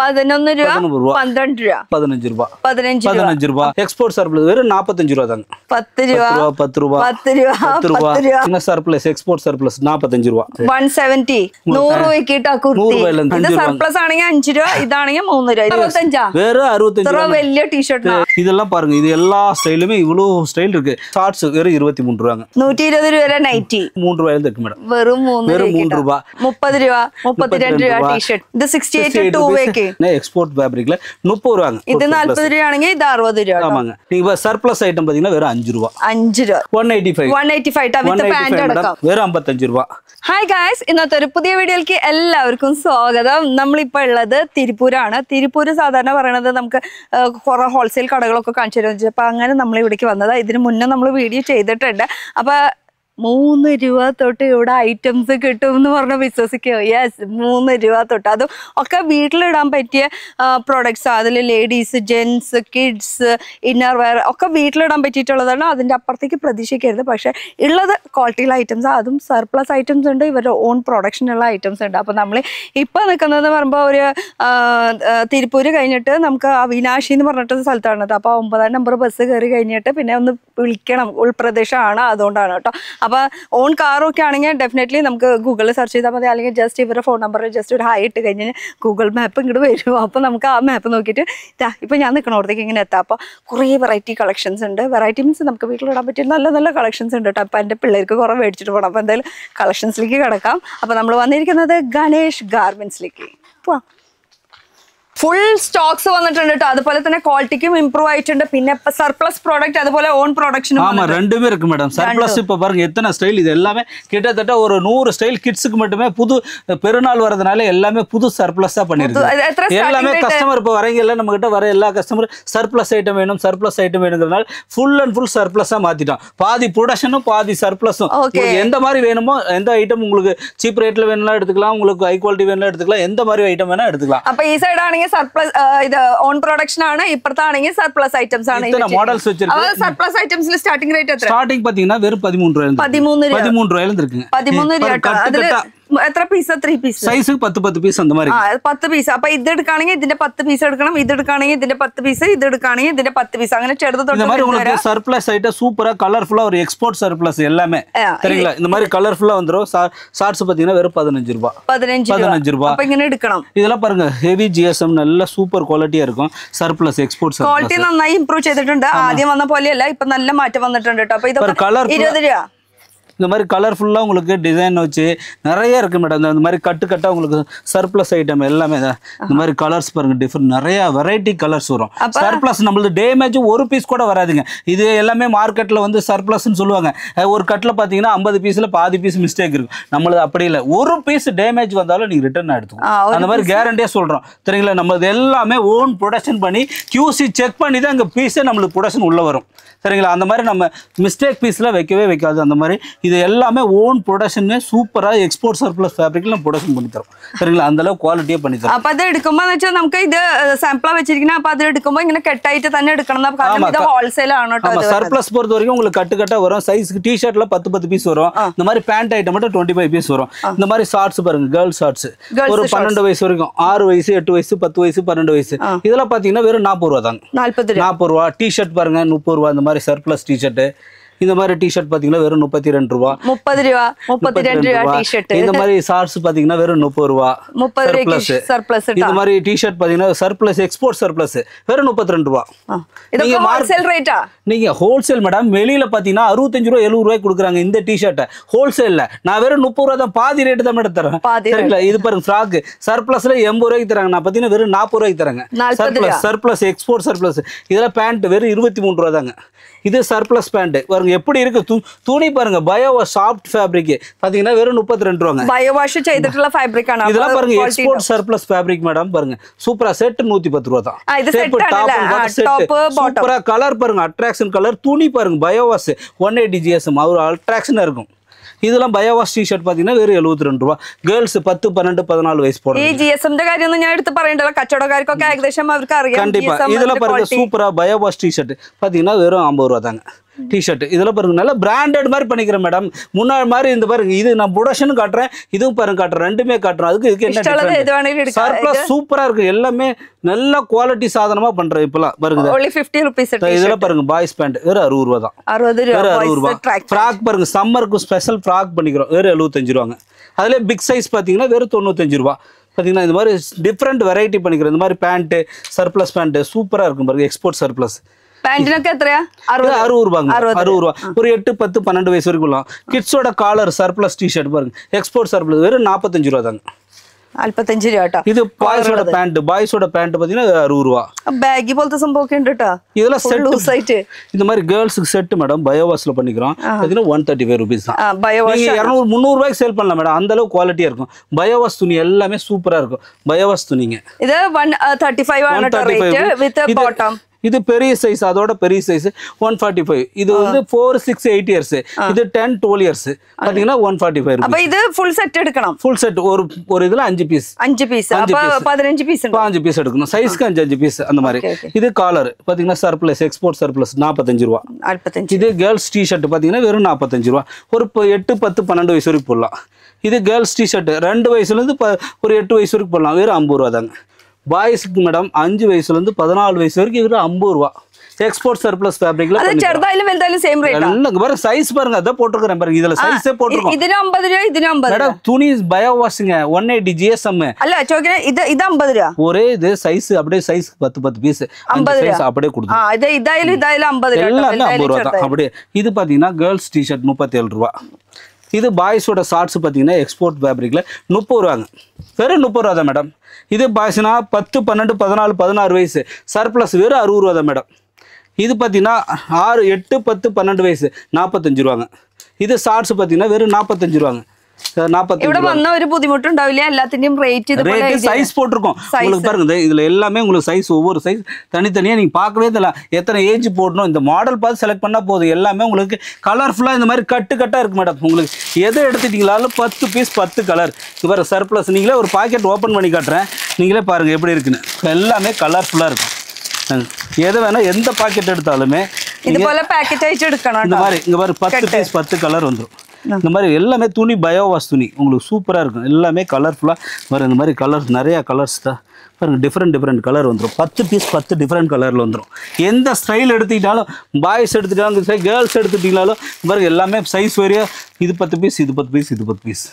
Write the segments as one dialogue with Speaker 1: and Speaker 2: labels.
Speaker 1: 11 ரூபா 12 ரூபா
Speaker 2: 15 ரூபா
Speaker 1: 15
Speaker 2: ரூபா எக்ஸ்போர்ட் சர்ப்ளஸ் வெறும் 45 ரூபா தாங்க
Speaker 1: 10 ரூபா
Speaker 2: 10 ரூபா
Speaker 1: 10 ரூபா
Speaker 2: சின்ன சர்ப்ளஸ் எக்ஸ்போர்ட் சர்ப்ளஸ் 45 രൂപ
Speaker 1: 170 100 രൂപയ്ക്ക് ഇട്ടാ കുർത്തി ഇത് സർപ്ലസ് ആണെങ്കിൽ 5 രൂപ ഇതാണെങ്കിൽ 3 രൂപ 25
Speaker 2: വേറെ 65
Speaker 1: രൂപ വലിയ ടീ-ഷർട്ട്
Speaker 2: இதெல்லாம் பாருங்க இது எல்லா ஸ்டைலுமே இவ்ளோ ஸ்டைல் இருக்கு ஷார்ட்ஸ் வெறும் 23 ரூபாங்க
Speaker 1: 120 രൂപ നൈറ്റി
Speaker 2: 3 രൂപയിல இருக்கு மேடம்
Speaker 1: വെറും 3
Speaker 2: രൂപ
Speaker 1: 30 രൂപ 32 രൂപ ടീ-ഷർട്ട് ഇത് 68 2 വേക്ക്
Speaker 2: எக்ஸ்போர்ட் ஃபேப்ரிக்ல 30 ரூபாங்க
Speaker 1: இது 40 ரூபா ஆണെങ്കിൽ இது 60 ரூபா
Speaker 2: ஆமாங்க நீங்க சர்ப்ளஸ் ஐட்டம் பாத்தீங்கன்னா வெறும் 5 ரூபா
Speaker 1: 5 രൂപ
Speaker 2: 185
Speaker 1: ടാ വിത്ത് പാന്റ് അടക്കം
Speaker 2: വെറും 55 രൂപ
Speaker 1: ഹായ് ഗായ്സ് ഇന്നത്തെ ഒരു പുതിയ വീഡിയോയിലേക്ക് എല്ലാവർക്കും സ്വാഗതം നമ്മളിപ്പോൾ ഉള്ളത് തിരുപ്പൂരാണ് തിരുപ്പൂര് സാധാരണ പറയണത് നമുക്ക് കുറെ ഹോൾസെയിൽ കടകളൊക്കെ കാണിച്ചു തരുമെന്ന് വെച്ചാൽ അപ്പൊ അങ്ങനെ നമ്മൾ ഇവിടേക്ക് വന്നത് ഇതിന് മുന്നേ നമ്മൾ വീഡിയോ ചെയ്തിട്ടുണ്ട് അപ്പൊ 3 രൂപ തൊട്ട് ഇവിടെ ഐറ്റംസ് കിട്ടും എന്ന് പറഞ്ഞ വിശ്വസിക്കോ യെസ് 3 രൂപ തൊട്ട് അതും ഒക്കെ വീട്ടിലിടാൻ പറ്റിയ പ്രോഡക്ട്സ് അതിൽ ladies gents kids inner wear ഒക്കെ വീട്ടിലിടാൻ പറ്റിയിട്ടുള്ളതാണ് അതിൻ്റെ അപ്പുറത്തേക്ക് പ്രതീക്ഷിക്കരുത് പക്ഷേ ഉള്ളത് ക്വാളിറ്റിയുള്ള ഐറ്റംസ് അതും സർപ്ലസ് ഐറ്റംസ് ഉണ്ട് ഇവരുടെ ഓൺ പ്രൊഡക്ഷനുള്ള ഐറ്റംസ് ഉണ്ട് അപ്പോൾ നമ്മൾ ഇപ്പോൾ നിൽക്കുന്നത് പറയുമ്പോൾ ഒരു തിരുപ്പൂര് കഴിഞ്ഞിട്ട് നമുക്ക് അവിനാശി എന്ന് പറഞ്ഞിട്ട് സ്ഥലത്താണത് അപ്പോൾ 9-ാം നമ്പർ ബസ് കയറി കഴിഞ്ഞിട്ട് പിന്നെ ഒന്ന് വിളിക്കണം ഉൾപ്രദേശമാണ് അതുകൊണ്ടാണ് കേട്ടോ അപ്പോൾ ഓൺ കാറൊക്കെ ആണെങ്കിൽ ഡെഫിനറ്റ്ലി നമുക്ക് ഗൂഗിളിൽ സെർച്ച് ചെയ്താൽ മതി അല്ലെങ്കിൽ ജസ്റ്റ് ഇവരുടെ ഫോൺ നമ്പറിൽ ജസ്റ്റ് ഒരു ഹായ് ഇട്ട് കഴിഞ്ഞാൽ ഗൂഗിൾ മാപ്പ് ഇങ്ങോട്ട് വരും അപ്പോൾ നമുക്ക് ആ മാപ്പ് നോക്കിയിട്ട് ഇപ്പോൾ ഞാൻ നിൽക്കണോടത്തേക്ക് ഇങ്ങനെ എത്താം അപ്പോൾ കുറേ വെറൈറ്റി കളക്ഷൻസ് ഉണ്ട് വെറൈറ്റി മീൻസ് നമുക്ക് വീട്ടിലിടാൻ പറ്റിയ നല്ല നല്ല കളക്ഷൻസ് ഉണ്ട് കേട്ടോ അപ്പോൾ എൻ്റെ പിള്ളേർക്ക് കുറേ മേടിച്ചിട്ട് പോകണം അപ്പോൾ എന്തായാലും കളക്ഷൻസിലേക്ക് കിടക്കാം അപ്പോൾ നമ്മൾ വന്നിരിക്കുന്നത് ഗണേഷ് ഗാർമെൻറ്റ്സിലേക്ക് പോവാം ഫുൾ സ്റ്റോക്സ് വന്നിട്ടുണ്ട് കേട്ടോ അതുപോലെ തന്നെ ക്വാളിറ്റിക്കും இம்ப்ரூவ் ஆயிട്ടുണ്ട് പിന്നെ சர்ப்ளஸ் ப்ராடக்ட் அதுபோல ஓன் ப்ரொடக்ஷனும்
Speaker 2: ஆமா ரெண்டுமே இருக்கு மேடம் சர்ப்ளஸ் இப்ப பாருங்க எத்தனை ஸ்டைல் இது எல்லாமே கிட்டத்தட்ட ஒரு 100 ஸ்டைல் கிட்ஸ்க்கு மட்டுமே புது பெருநாள் வரதுனால எல்லாமே புது சர்ப்ளஸா பண்ணிருக்கு எல்லாமே கஸ்டமர் இப்ப வரங்கல நம்ம கிட்ட வர எல்லா கஸ்டமர் சர்ப்ளஸ் ஐட்டம் வேணும் சர்ப்ளஸ் ஐட்டம் வேணும்ங்கறனால ஃபுல் அண்ட் ஃபுல் சர்ப்ளஸா மாத்திட்டோம் பாதி ப்ரொடக்ஷனும் பாதி சர்ப்ளஸும் உங்களுக்கு எந்த மாதிரி வேணுமோ எந்த ஐட்டம் உங்களுக்கு சீப் ரேட்ல வேணும்னா எடுத்துக்கலாம் உங்களுக்கு ஹை குவாலிட்டி வேணும்னா எடுத்துக்கலாம் எந்த மாதிரி ஐட்டம் வேணா எடுத்துக்கலாம்
Speaker 1: அப்ப ഈ സൈഡ് ആണെങ്കിൽ സർപ്ലസ് ഇത് ഓൺ പ്രൊഡക്ഷൻ ആണ് ഇപ്പുറത്താണെങ്കിൽ സർപ്ലസ് ഐറ്റംസ് ആണ്
Speaker 2: ഇത്ര മോഡൽസ് വെച്ചിருக்கு
Speaker 1: സർപ്ലസ് ഐറ്റംസിൽ സ്റ്റാർട്ടിംഗ് റേറ്റ് എത്ര
Speaker 2: സ്റ്റാർട്ടിംഗ് பாத்தீங்கன்னா வெறும் 13 ரூபாயில இருக்குங்க
Speaker 1: 13 രൂപ അതിൽ എത്ര പീസ് 3 പീസ്
Speaker 2: സൈസ് 10 പീസ് அந்த மாதிரி
Speaker 1: 10 പീസ് അപ്പോൾ ഇത് എടുക്കാണെങ്കിൽ ഇതിന്റെ 10 പീസ് എടുക്കണം ഇത് എടുക്കാണെങ്കിൽ ഇതിന്റെ 10 പീസ് ഇത് എടുക്കാണെങ്കിൽ ഇതിന്റെ 10 പീസ് അങ്ങനെ ചെറുത് തൊട്ട്
Speaker 2: இந்த மாதிரி உங்களுக்கு சர்ப்ளஸ் ஐட்டம் சூப்பரா கலர்ஃபுல்லா ஒரு எக்ஸ்போர்ட் சர்ப்ளஸ் எல்லாமே சரிங்களா இந்த மாதிரி கலர்ஃபுல்லா வந்துரும் ஷார்ட்ஸ் பாத்தீங்கன்னா வெறும் 15 ரூபாய்
Speaker 1: 15 ரூபாய் അപ്പോൾ ഇങ്ങനെ എടുക്കണം
Speaker 2: இதெல்லாம் பாருங்க ஹெவி ஜிஎஸ்எம் நல்ல சூப்பர் குவாலிட்டியா இருக்கும் சர்ப்ளஸ் எக்ஸ்போர்ட் சர்ப்ளஸ்
Speaker 1: ക്വാളിറ്റി നന്നായി ഇംപ്രൂവ് ചെയ്തിട്ടുണ്ട് ആദ്യം വന്ന പോലെയല്ല ഇപ്പോൾ നല്ല മാറ്റം വന്നിട്ടുണ്ട് ട്ടോ അപ്പോൾ ഇതൊക്കെ 20 രൂപ
Speaker 2: இந்த மாதிரி கலர்ஃபுல்லா உங்களுக்கு டிசைன் வச்சு நிறைய இருக்கு மேடம் இந்த மாதிரி கட்டா உங்களுக்கு சர்ப்ளஸ் ஐட்டம் எல்லாமே இந்த மாதிரி கலர்ஸ் பாருங்க டிஃபரெண்ட் நிறைய வெரைட்டி கலர்ஸ் வரும் சர்ப்ளஸ் நம்மளது டேமேஜ் ஒரு பீஸ் கூட வராதுங்க இது எல்லாமே மார்க்கெட்ல வந்து சர்ப்ளஸ்னு சொல்லுவாங்க ஒரு கட்ல பாத்தீங்கன்னா 50 பீஸ்ல பாதி பீஸ் மிஸ்டேக் இருக்கும் நம்மளது அப்படி இல்ல ஒரு பீஸ் டேமேஜ் வந்தாலும் நீங்க ரிட்டர்ன் எடுத்துக்கணும் அந்த மாதிரி கேரண்டியா சொல்றோம் சரிங்களா நம்மளது எல்லாமே ஓன் ப்ரொடக்ஷன் பண்ணி QC செக் பண்ணி தான் இங்க பீஸே நம்மளுக்கு ப்ரொடக்ஷன் உள்ள வரும் சரிங்களா அந்த மாதிரி நம்ம மிஸ்டேக் பீஸ்ல வைக்கவே வைக்காது அந்த மாதிரி இது எல்லாமே ஓன் ப்ரொடக்ஷன் சூப்பரா எக்ஸ்போர்ட் சர்ப்ளஸ் ஃபேப்ரிக்ல ப்ரொடக்ஷன் பண்ணி தரோம் சரிங்களா அந்த அளவுக்கு குவாலிட்டியா பண்ணி தரோம்
Speaker 1: അപ്പോൾ അത് എടുക്കുമ്പോൾ എന്ന് വെച്ചാൽ നമുക്ക് ഇത് സാമ്പിളാ വെച്ചിരിക്കുന്ന അപ്പോൾ അത് എടുക്കുമ്പോൾ ഇങ്ങനെ കെട്ടായിട്ട് തന്നെ എടുക്കണം കാരണം ഇത് ഹോൾസെയിൽ ആണ് ട്ടോ
Speaker 2: ஆமா சர்ப்ளஸ் பொறுத்த வரைக்கும் உங்களுக்கு கட்டா வரும் சைஸ்க்கு டி-ஷர்ட்ல 10 பீஸ் வரும் இந்த மாதிரி பேண்ட் ஐட்டம் மட்டும் 25 பீஸ் வரும் இந்த மாதிரி ஷார்ட்ஸ் பாருங்க गर्ल ஷார்ட்ஸ் ஒரு 12 வயசு வரைக்கும் 6 வயசு 8 வயசு 10 வயசு 12 வயசு இதெல்லாம் பாத்தீங்கன்னா வெறும் 40 ரூபாய் தாங்க 40 ரூபாய் டி-ஷர்ட் பாருங்க 30 ரூபாய் இந்த மாதிரி சர்ப்ளஸ் டி-ஷர்ட் இந்த மாதிரி டி-ஷர்ட் பாத்தீங்கன்னா வெறும் 32 ரூபாய்
Speaker 1: 32 ரூபாய் டி-ஷர்ட்
Speaker 2: இந்த மாதிரி ஷார்ட்ஸ் பாத்தீங்கன்னா வெறும் 30 ரூபாய்
Speaker 1: 30 சர்ப்ளஸ்
Speaker 2: இந்த மாதிரி டி-ஷர்ட் பாத்தீங்கன்னா சர்ப்ளஸ் எக்ஸ்போர்ட் சர்ப்ளஸ் வெறும் 32 ரூபாய்
Speaker 1: இது ஹோல்சேல் ரேட்டா
Speaker 2: நீங்க ஹோல்சேல் மேடம் வெளியில பாத்தீங்கன்னா 65 ரூபாய் 70 ரூபாய் கொடுக்குறாங்க இந்த டி-ஷர்ட்டை ஹோல்சேல்ல நான் வெறும் 30 ரூபாய் தான் பாதி ரேட் தான் மேடம் தரேன் சரிங்களா இது பாருங்க ஃப்ராக் சர்ப்ளஸ்ல 80 ரூபாய்க்கு தராங்க நான் பாத்தீங்கன்னா வெறும் 40 ரூபாய்க்கு தராங்க சர்ப்ளஸ் எக்ஸ்போர்ட் சர்ப்ளஸ் இதெல்லாம் பேண்ட் வெறும் 23 ரூபாய் தாங்க இது சர்ப்ளஸ் பேண்ட் பாருங்க எப்படி இருக்கு துணி பாருங்க பயோ சாஃப்ட் ஃபேப்ரிக் பாத்தீங்கன்னா வெறும் 32 ரூபாய்
Speaker 1: பயோ வாஷ் ചെയ്തിട്ടുള്ള ഫാബ്രിക് ആണ്
Speaker 2: இதெல்லாம் பாருங்க எக்ஸ்போர்ட் சர்ப்ளஸ் ஃபேப்ரிக் மேடம் பாருங்க சூப்பரா செட் 110 ரூபாய் தான்
Speaker 1: இது செட் டாப்
Speaker 2: சூப்பரா கலர் பாருங்க அட்ராக்ஷன் கலர் துணி பாருங்க பயோ வாஷ் 180 GSM ஒரு அட்ராக்ஷனா இருக்கும் இதெல்லாம் பயோ வாஷ் டி-ஷர்ட் பாத்தீங்கன்னா வெறும் 72 രൂപ ഗേൾസ് 10 12 14 വയസ്സ് പോടും
Speaker 1: ഈ ജിഎസ്എമ്മിന്റെ കാര്യമൊന്നും ഞാൻ എടുത്ത് പറയണ്ടല്ലോ കച്ചവടക്കാർക്കൊക്കെ ഏകദേശം അവർക്ക് അറിയാം
Speaker 2: கண்டிப்பா இதெல்லாம் பாருங்க சூப்பரா பயோ வாஷ் டி-ஷர்ட் பாத்தீங்கன்னா வெறும் 50 ரூபாய் தாங்க டிஷர்ட் இதெல்லாம் பாருங்க நல்ல பிராண்டட் மாதிரி பண்ணிக்கிறேன் மேடம். முன்னாடி மாதிரி இந்த பாருங்க இது நான் ப்ரொடக்ஷன் காட்டுறேன், இதுவும் பாருங்க காட்டுறேன், ரெண்டுமே காட்டுறேன். அதுக்கு என்ன சர்ப்ளஸ் சூப்பரா இருக்கு, எல்லாமே நல்ல குவாலிட்டி சாதனமா பண்றேன் இப்பெல்லாம் பாருங்க. இதெல்லாம் பாருங்க பாய்ஸ் பேண்ட் வெறும் 60 ரூபா தான், வெறும் 60 ரூபா. ஃப்ராக் பாருங்க சம்மருக்கு ஸ்பெஷல் ஃப்ராக் பண்ணிக்கிறோம் வெறும் 75 ரூபாங்க. அதுல பிக் சைஸ் பாத்தீங்கன்னா வெறும் 95 ரூபா. பார்த்தீங்கன்னா இந்த மாதிரி டிஃப்ரெண்ட் வெரைட்டி பண்ணிக்கிறோம். இந்த மாதிரி பேண்ட்டு சர்ப்ளஸ் பேண்ட்டு சூப்பராக இருக்கும் பாருங்க. எக்ஸ்போர்ட் சர்ப்ளஸ்
Speaker 1: பேண்ட்னுக்கு எത്രயா
Speaker 2: 60 ரூபாங்க, 60 ரூபா. ஒரு 8, 10, 12 வயசு வரைக்கும் கிட்ஸோட காலர் சர்ப்ளஸ் டிஷர்ட் பாருங்க எக்ஸ்போர்ட் சர்ப்ளஸ் வெறும் 45 ரூபா தாங்க.
Speaker 1: 45 രൂപ.
Speaker 2: ഇത് ബോയ്സോടെ പാന്റ് പാத்தீங்கன்னா 60 രൂപ.
Speaker 1: ബാഗി പോലത്തെ സംഭവമൊക്കെ ഉണ്ട് ട്ടോ.
Speaker 2: இதெல்லாம் செட் லூஸ் ஆயிட்டு இந்த மாதிரி கேர்ள்ஸ்க்கு செட் மேடம் பயோவாஸ்ல பண்ணிக்கிறோம். பாத்தீங்கன்னா 135 ரூபீஸ் தான். பயோவாஸ் 200 300 ரூபாய்க்கு சேல் பண்ணலாம் மேடம். அந்த அளவுக்கு குவாலிட்டியா இருக்கும். பயோவாஸ் துணி எல்லாமே சூப்பரா இருக்கும். பயோவாஸ் துணிங்க இது 135 ആണ് ரேட் வித் பாட்டம். இது பெரிய சைஸ், அதோட பெரிய சைஸ் 145. இது வந்து 4, 6, 8 இயர்ஸ். இது 10, 12 இயர்ஸ். பாத்தீங்கன்னா 145 ரூபாய். அப்ப இது ফুল செட் எடுக்கணும். ফুল செட் ஒரு இதுல 5 பீஸ். 5 பீஸ். அப்ப 15 பீஸ். 15 பீஸ் எடுக்கணும். சைஸ்க்கு 5 பீஸ் அந்த மாதிரி. இது காலர் பாத்தீங்கன்னா சர்ப்ளஸ் எக்ஸ்போர்ட் சர்ப்ளஸ் 45 ரூபாய். 45. இது கேர்ள்ஸ் டி-ஷர்ட் பாத்தீங்கன்னா வெறும் 45 ரூபாய். ஒரு 8, 10, 12 வயசு வரைக்கும் போடலாம். இது கேர்ள்ஸ் டி-ஷர்ட் 2 வயசுல இருந்து ஒரு 8 வயசு வரைக்கும் போடலாம். வெறும் 50 ரூபாய் தாங்க. பாய்ஸ்க்கு மேடம் 5 வயசுல இருந்து 14 வயசு வரைக்கும் வெறும் 50 ரூபாய். எக்ஸ்போர்ட் சர்ப்ளஸ் ஃபேப்ரிக்ல அது ചെറുതായാലും വലുതായാലും சேம் ரேட். இல்லங்க பாருங்க சைஸ் பாருங்க அத போட்டுக்கறேன் பாருங்க. இதுல சைஸே போட்டுறோம். இதுல 50 ரூபாய், இதுல 50. மேடம் துணி பயோ வாஷிங்க 180 GSM. அல்ல ചോദിക്കണേ இது 50 ரூபாய். ஒரே இது சைஸ் அப்படியே சைஸ் 10 பீஸ் 50 சைஸ் அப்படியே கொடுத்து. இது இதாயில 50 ரூபாய். எல்லாம் 50 ரூபாய் தான் அப்படியே. இது பாத்தீங்கன்னா கேர்ள்ஸ் டி-ஷர்ட் 37 ரூபாய். இது பாய்ஸோட ஷார்ட்ஸ் பாத்தீங்கன்னா எக்ஸ்போர்ட் ஃபேப்ரிக்ல 30 ரூபாங்க. வெறும் 30 ரூபாய் தான் மேடம். இது பாய்ஸ்னா 10, 12, 14, 16 வயசு சர்ப்ளஸ் வெறும் 60 ரூபாய் தான் மேடம். இது பார்த்தீங்கன்னா 6, 8, 10, 12 வயசு 45 ரூபாங்க. இது ஷார்ட்ஸ் பார்த்தீங்கன்னா வெறும் 45 ரூபாங்க. 45 ഇവിടെ വന്ന ഒരു ബുദ്ധിമുട്ടുണ്ടാവില്ല. എല്ലാത്തിന്റെയും റേറ്റ് സൈസ് போட்டுருக்கோம். உங்களுக்கு பாருங்க இதுல எல்லாமே உங்களுக்கு சைஸ் ஒவ்வொரு சைஸ் தனித்தனியா நீங்க பார்க்கவே தெரியல. எத்தனை ஏஜ் போடணும் இந்த மாடல் பார்த்து செலக்ட் பண்ணா போதும். எல்லாமே உங்களுக்கு கலர்ஃபுல்லா இந்த மாதிரி கட்டா இருக்கு மேடம். உங்களுக்கு எதை எடுத்துட்டீங்களாலும் 10 பீஸ் 10 கலர். இவர சர்ப்ளஸ் நீங்களே ஒரு பாக்கெட் ஓபன் பண்ணி காட்டுறேன். நீங்களே பாருங்க எப்படி இருக்குன்னு. எல்லாமே கலர்ஃபுல்லா இருக்கும். எது வேணா எந்த பாக்கெட் எடுத்தாலுமே இது போல பாக்கெட் ஆயிட்டு எடுக்கணும். இந்த மாதிரி இங்க பாரு 10 பீஸ் 10 கலர் வந்துரும். இந்த மாதிரி எல்லாமே துணி பயோவாஸ் துணி உங்களுக்கு சூப்பரா இருக்கும். எல்லாமே கலர்ஃபுல்லா வரும். இந்த மாதிரி கலர்ஸ் நிறைய கலர்ஸ் தான் பாருங்க. டிஃப்ரெண்ட் கலர் வந்துடும். 10 பீஸ் 10 டிஃப்ரெண்ட் கலர்ல வந்துடும். எந்த ஸ்டைல் எடுத்துக்கிட்டாலும் பாய்ஸ் எடுத்துக்கிட்டாலும் கேர்ள்ஸ் எடுத்துக்கிட்டாலும் பாருங்க எல்லாமே சைஸ் வேரியா. இது 10 பீஸ், இது 10 பீஸ், இது 10 பீஸ்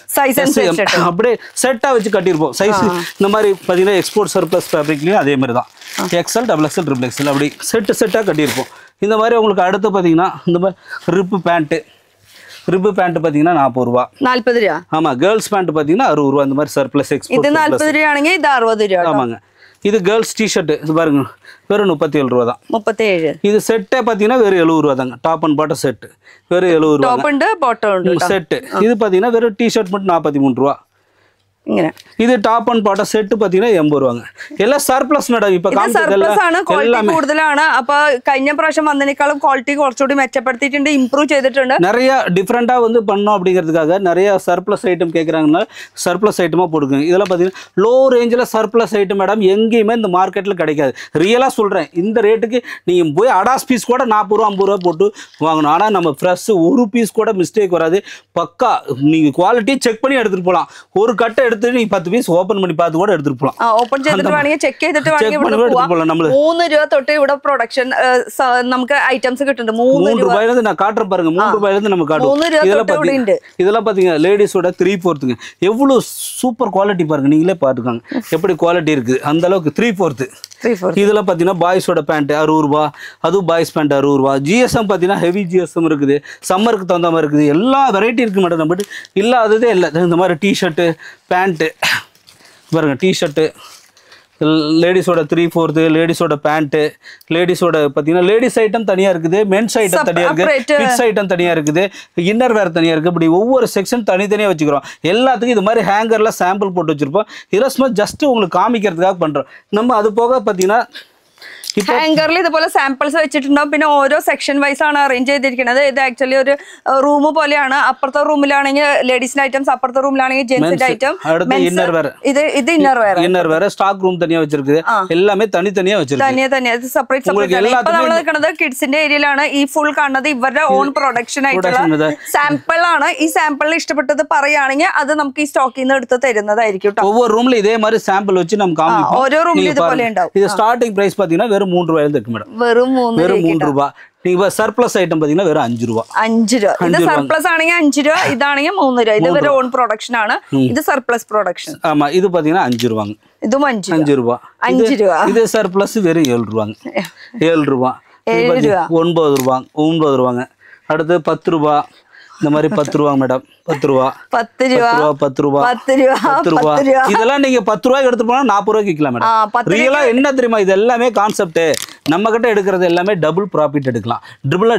Speaker 2: அப்படியே செட்டா வச்சு கட்டியிருப்போம். சைஸ் இந்த மாதிரி பார்த்தீங்கன்னா எக்ஸ்போர்ட் சர்ப்ளஸ் ஃபேப்ரிக்லயும் அதே மாதிரி தான். XL, XXL, XXL அப்படி செட்டா கட்டியிருப்போம். இந்த மாதிரி உங்களுக்கு அடுத்து பார்த்தீங்கன்னா இந்த மாதிரி ரிப்பு பேண்ட் பாத்தீங்கன்னா 40 ரூபாய். 40 ரூபாய். ஆமா கேர்ள்ஸ் பேண்ட் பாத்தீங்கன்னா 60 ரூபாய். இந்த மாதிரி சர்ப்ளஸ் எக்ஸ்போர்ட் இது 40 ரூபாய் ஆனங்க. இது 60 ரூபாய். ஆமாங்க. இது கேர்ள்ஸ் டி-ஷர்ட் இது பாருங்க வெறும் 37 ரூபாய் தான். 37. இது செட்டே பாத்தீங்கன்னா வெறும் 70 ரூபாய் தாங்க. டாப் அண்ட் பாட்டம் செட் வெறும் 70 ரூபாய். Top and bottom set. இது பாத்தீங்கன்னா வெறும் டி-ஷர்ட் மட்டும் 43 ரூபாய். இது டாப் அண்ட் பாட்டம் செட் பாத்தீங்கன்னா 80 ரூபாங்க. எல்லாம் சர்ப்ளஸ் மேடம். இப்ப
Speaker 1: ക്വാളിറ്റി കൂടുതലാണ്. അപ്പൊ കഴിഞ്ഞ പ്രാവശ്യം വന്നതിനേക്കാളും ക്വാളിറ്റി കുറച്ചുകൂടി മെച്ചപ്പെടുത്തിയിട്ടുണ്ട്, ഇംപ്രൂവ് ചെയ്തിട്ടുണ്ട്.
Speaker 2: நிறைய டிஃப்ரெண்டா வந்து பண்ணோம் அப்படிங்கிறதுக்காக நிறைய சர்ப்ளஸ் ஐட்டம் கேட்குறாங்கன்னா சர்ப்ளஸ் ஐட்டமா போடுங்க. இதெல்லாம் பார்த்தீங்கன்னா லோ ரேஞ்சில் சர்ப்ளஸ் ஐட்டம் மேடம் எங்கேயுமே இந்த மார்க்கெட்டில் கிடைக்காது. ரியலாக சொல்கிறேன். இந்த ரேட்டுக்கு நீங்கள் போய் அடாஸ் பீஸ் கூட 40 ரூபா 50 ரூபா போட்டு வாங்கணும். ஆனால் நம்ம ஃப்ரெஷ் ஒரு பீஸ் கூட மிஸ்டேக் வராது. பக்கா நீங்கள் குவாலிட்டி செக் பண்ணி எடுத்துகிட்டு போகலாம். ஒரு கட்டை எடுத்து நீ 10 பீஸ் ஓபன் பண்ணி பார்த்து கூட எடுத்துட்டு போலாம். ஓபன் ചെയ്തിട്ട് വേണമെങ്കിൽ ചെക്ക് ചെയ്തിട്ട് വേണമെങ്കിൽ പോകാം. നമ്മൾ 3 രൂപ തൊട്ട് ഇവിടെ പ്രൊഡക്ഷൻ നമുക്ക് ഐറ്റംസ് കിട്ടുന്നുണ്ട്. 3 രൂപയിல இருந்து நான் காட்றேன் பாருங்க. 3 ரூபாயில இருந்து நம்ம காட்டுவோம். இதெல்லாம் பாத்தீங்க லேடிஸோட 3/4ங்க. எவ்வளவு சூப்பர் குவாலிட்டி பாருங்க. நீங்களே பாத்துக்கோங்க எப்படி குவாலிட்டி இருக்கு. அந்த அளவுக்கு 3/4. இதெல்லாம் பாத்தீங்கன்னா பாய்ஸோட பேண்ட் 60 ரூபாய். அதுவும் பாய்ஸ் பேண்ட் 60 ரூபாய். GSM பாத்தீங்கன்னா ஹெவி GSM இருக்குது. சம்மருக்கு தகுந்த மாதிரி இருக்குது. எல்லா வெரைட்டி இருக்கு மேடம். நம்ம இல்லாததே இல்லை. இந்த மாதிரி டி-ஷர்ட் பேண்ட்டு பாருங்க. டி-ஷர்ட்டு லேடிஸோட 3/4, லேடிஸோட பேண்ட்டு, லேடிஸோட பார்த்தீங்கன்னா லேடிஸ் ஐட்டம் தனியாக இருக்குது, மென்ஸ் ஐட்டம் தனியாக இருக்குது, கிட்ஸ் ஐட்டம் தனியாக இருக்குது, இன்னர் வேர் தனியாக இருக்குது. இப்படி ஒவ்வொரு செக்ஷன் தனித்தனியாக வச்சுக்கிறோம். எல்லாத்துக்கும் இது மாதிரி ஹேங்கரில் சாம்பிள் போட்டு வச்சுருப்போம். இதெல்லாம் சும்மா ஜஸ்ட்டு உங்களுக்கு காமிக்கிறதுக்காக பண்ணுறோம். நம்ம அது போக பார்த்தீங்கன்னா
Speaker 1: ഹാങ്കറിൽ ഇതുപോലെ സാമ്പിൾസ് വെച്ചിട്ടുണ്ടാവും. പിന്നെ ഓരോ സെക്ഷൻ വൈസ് ആണ് അറേഞ്ച് ചെയ്തിരിക്കുന്നത്. ഇത് ആക്ച്വലി ഒരു റൂം പോലെയാണ്. അപ്പുറത്തെ റൂമിലാണെങ്കിൽ ലേഡീസിന്റെ ഐറ്റംസ്, അപ്പുറത്തെ റൂമിലാണെങ്കിൽ ജെന്റ്സിന്റെ ഐറ്റം. ഇത് ഇന്നർ വേറെ സ്റ്റോക്ക് റൂം തനിയാ വെച്ചിരിക്കുന്നത്. എല്ലാമേ തനിത്തനിയാ വെച്ചിരിക്കുന്നത്. തനിയെ സെപ്പറേറ്റ് സെപ്പറേറ്റ്. ഇപ്പൊ നമ്മൾ നിൽക്കുന്നത് കിഡ്സിന്റെ ഏരിയയിലാണ്. ഈ ഫുൾ കാണുന്നത് ഇവരുടെ ഓൺ പ്രൊഡക്ഷൻ ആയിട്ടുള്ള സാമ്പിൾ ആണ്. ഈ സാമ്പിളിൽ ഇഷ്ടപ്പെട്ടത് പറയുകയാണെങ്കിൽ അത് നമുക്ക് ഈ സ്റ്റോക്കിൽ നിന്ന് എടുത്ത് തരുന്നതായിരിക്കും.
Speaker 2: ஒவ்வொரு ரூம்ல இதே மாதிரி சாம்பிள் வச்சு நம்ம காமிப்போம்.
Speaker 1: ഓരോ റൂമിൽ ഇതുപോലെ ഉണ്ടാവും.
Speaker 2: இது ஸ்டார்டிங் பிரைஸ் பாத்தீங்கன்னா வெறும் 3 ரூபாயில இருக்கு மேடம். வெறும் 3 ரூபாய். நீங்க சர்ப்ளஸ் ஐட்டம் பாத்தீங்கன்னா வெறும் 5 ரூபாய். 5 രൂപ. ഇത് സർപ്ലസ് ആണെങ്കിൽ 5 രൂപ, ഇതാണെങ്കിൽ 3 രൂപ. ഇത് ഇവരുടെ ഓൺ പ്രൊഡക്ഷൻ ആണ്. ഇത് സർപ്ലസ് പ്രൊഡക്ഷൻ. ஆமா, இது பாத்தீங்கன்னா 5 ரூபாங்க.
Speaker 1: ഇതും 5 രൂപ. 5 രൂപ.
Speaker 2: இது சர்ப்ளஸ் வெறும் 7 ரூபாங்க. 7 ரூபாய். 7 രൂപ. 9 ரூபாய். 9 ரூபாங்க. அடுத்து 10 ரூபாய். இந்த மாதிரி 10 ரூபாய் மேடம். 10 ரூபாய். 10 ரூபாய். 10 ரூபாய். 10 ரூபாய். இதெல்லாம் நீங்க 10 ரூபாய்க்கு எடுத்து போனா 40 ரூபாய்க்கு விற்கலாம் மேடம். ரியலா என்ன தெரியுமா, இது எல்லாமே கான்செப்ட். நம்ம கிட்ட எடுக்கிறது எல்லாமே டபுள் ப்ராஃபிட் எடுக்கலாம்.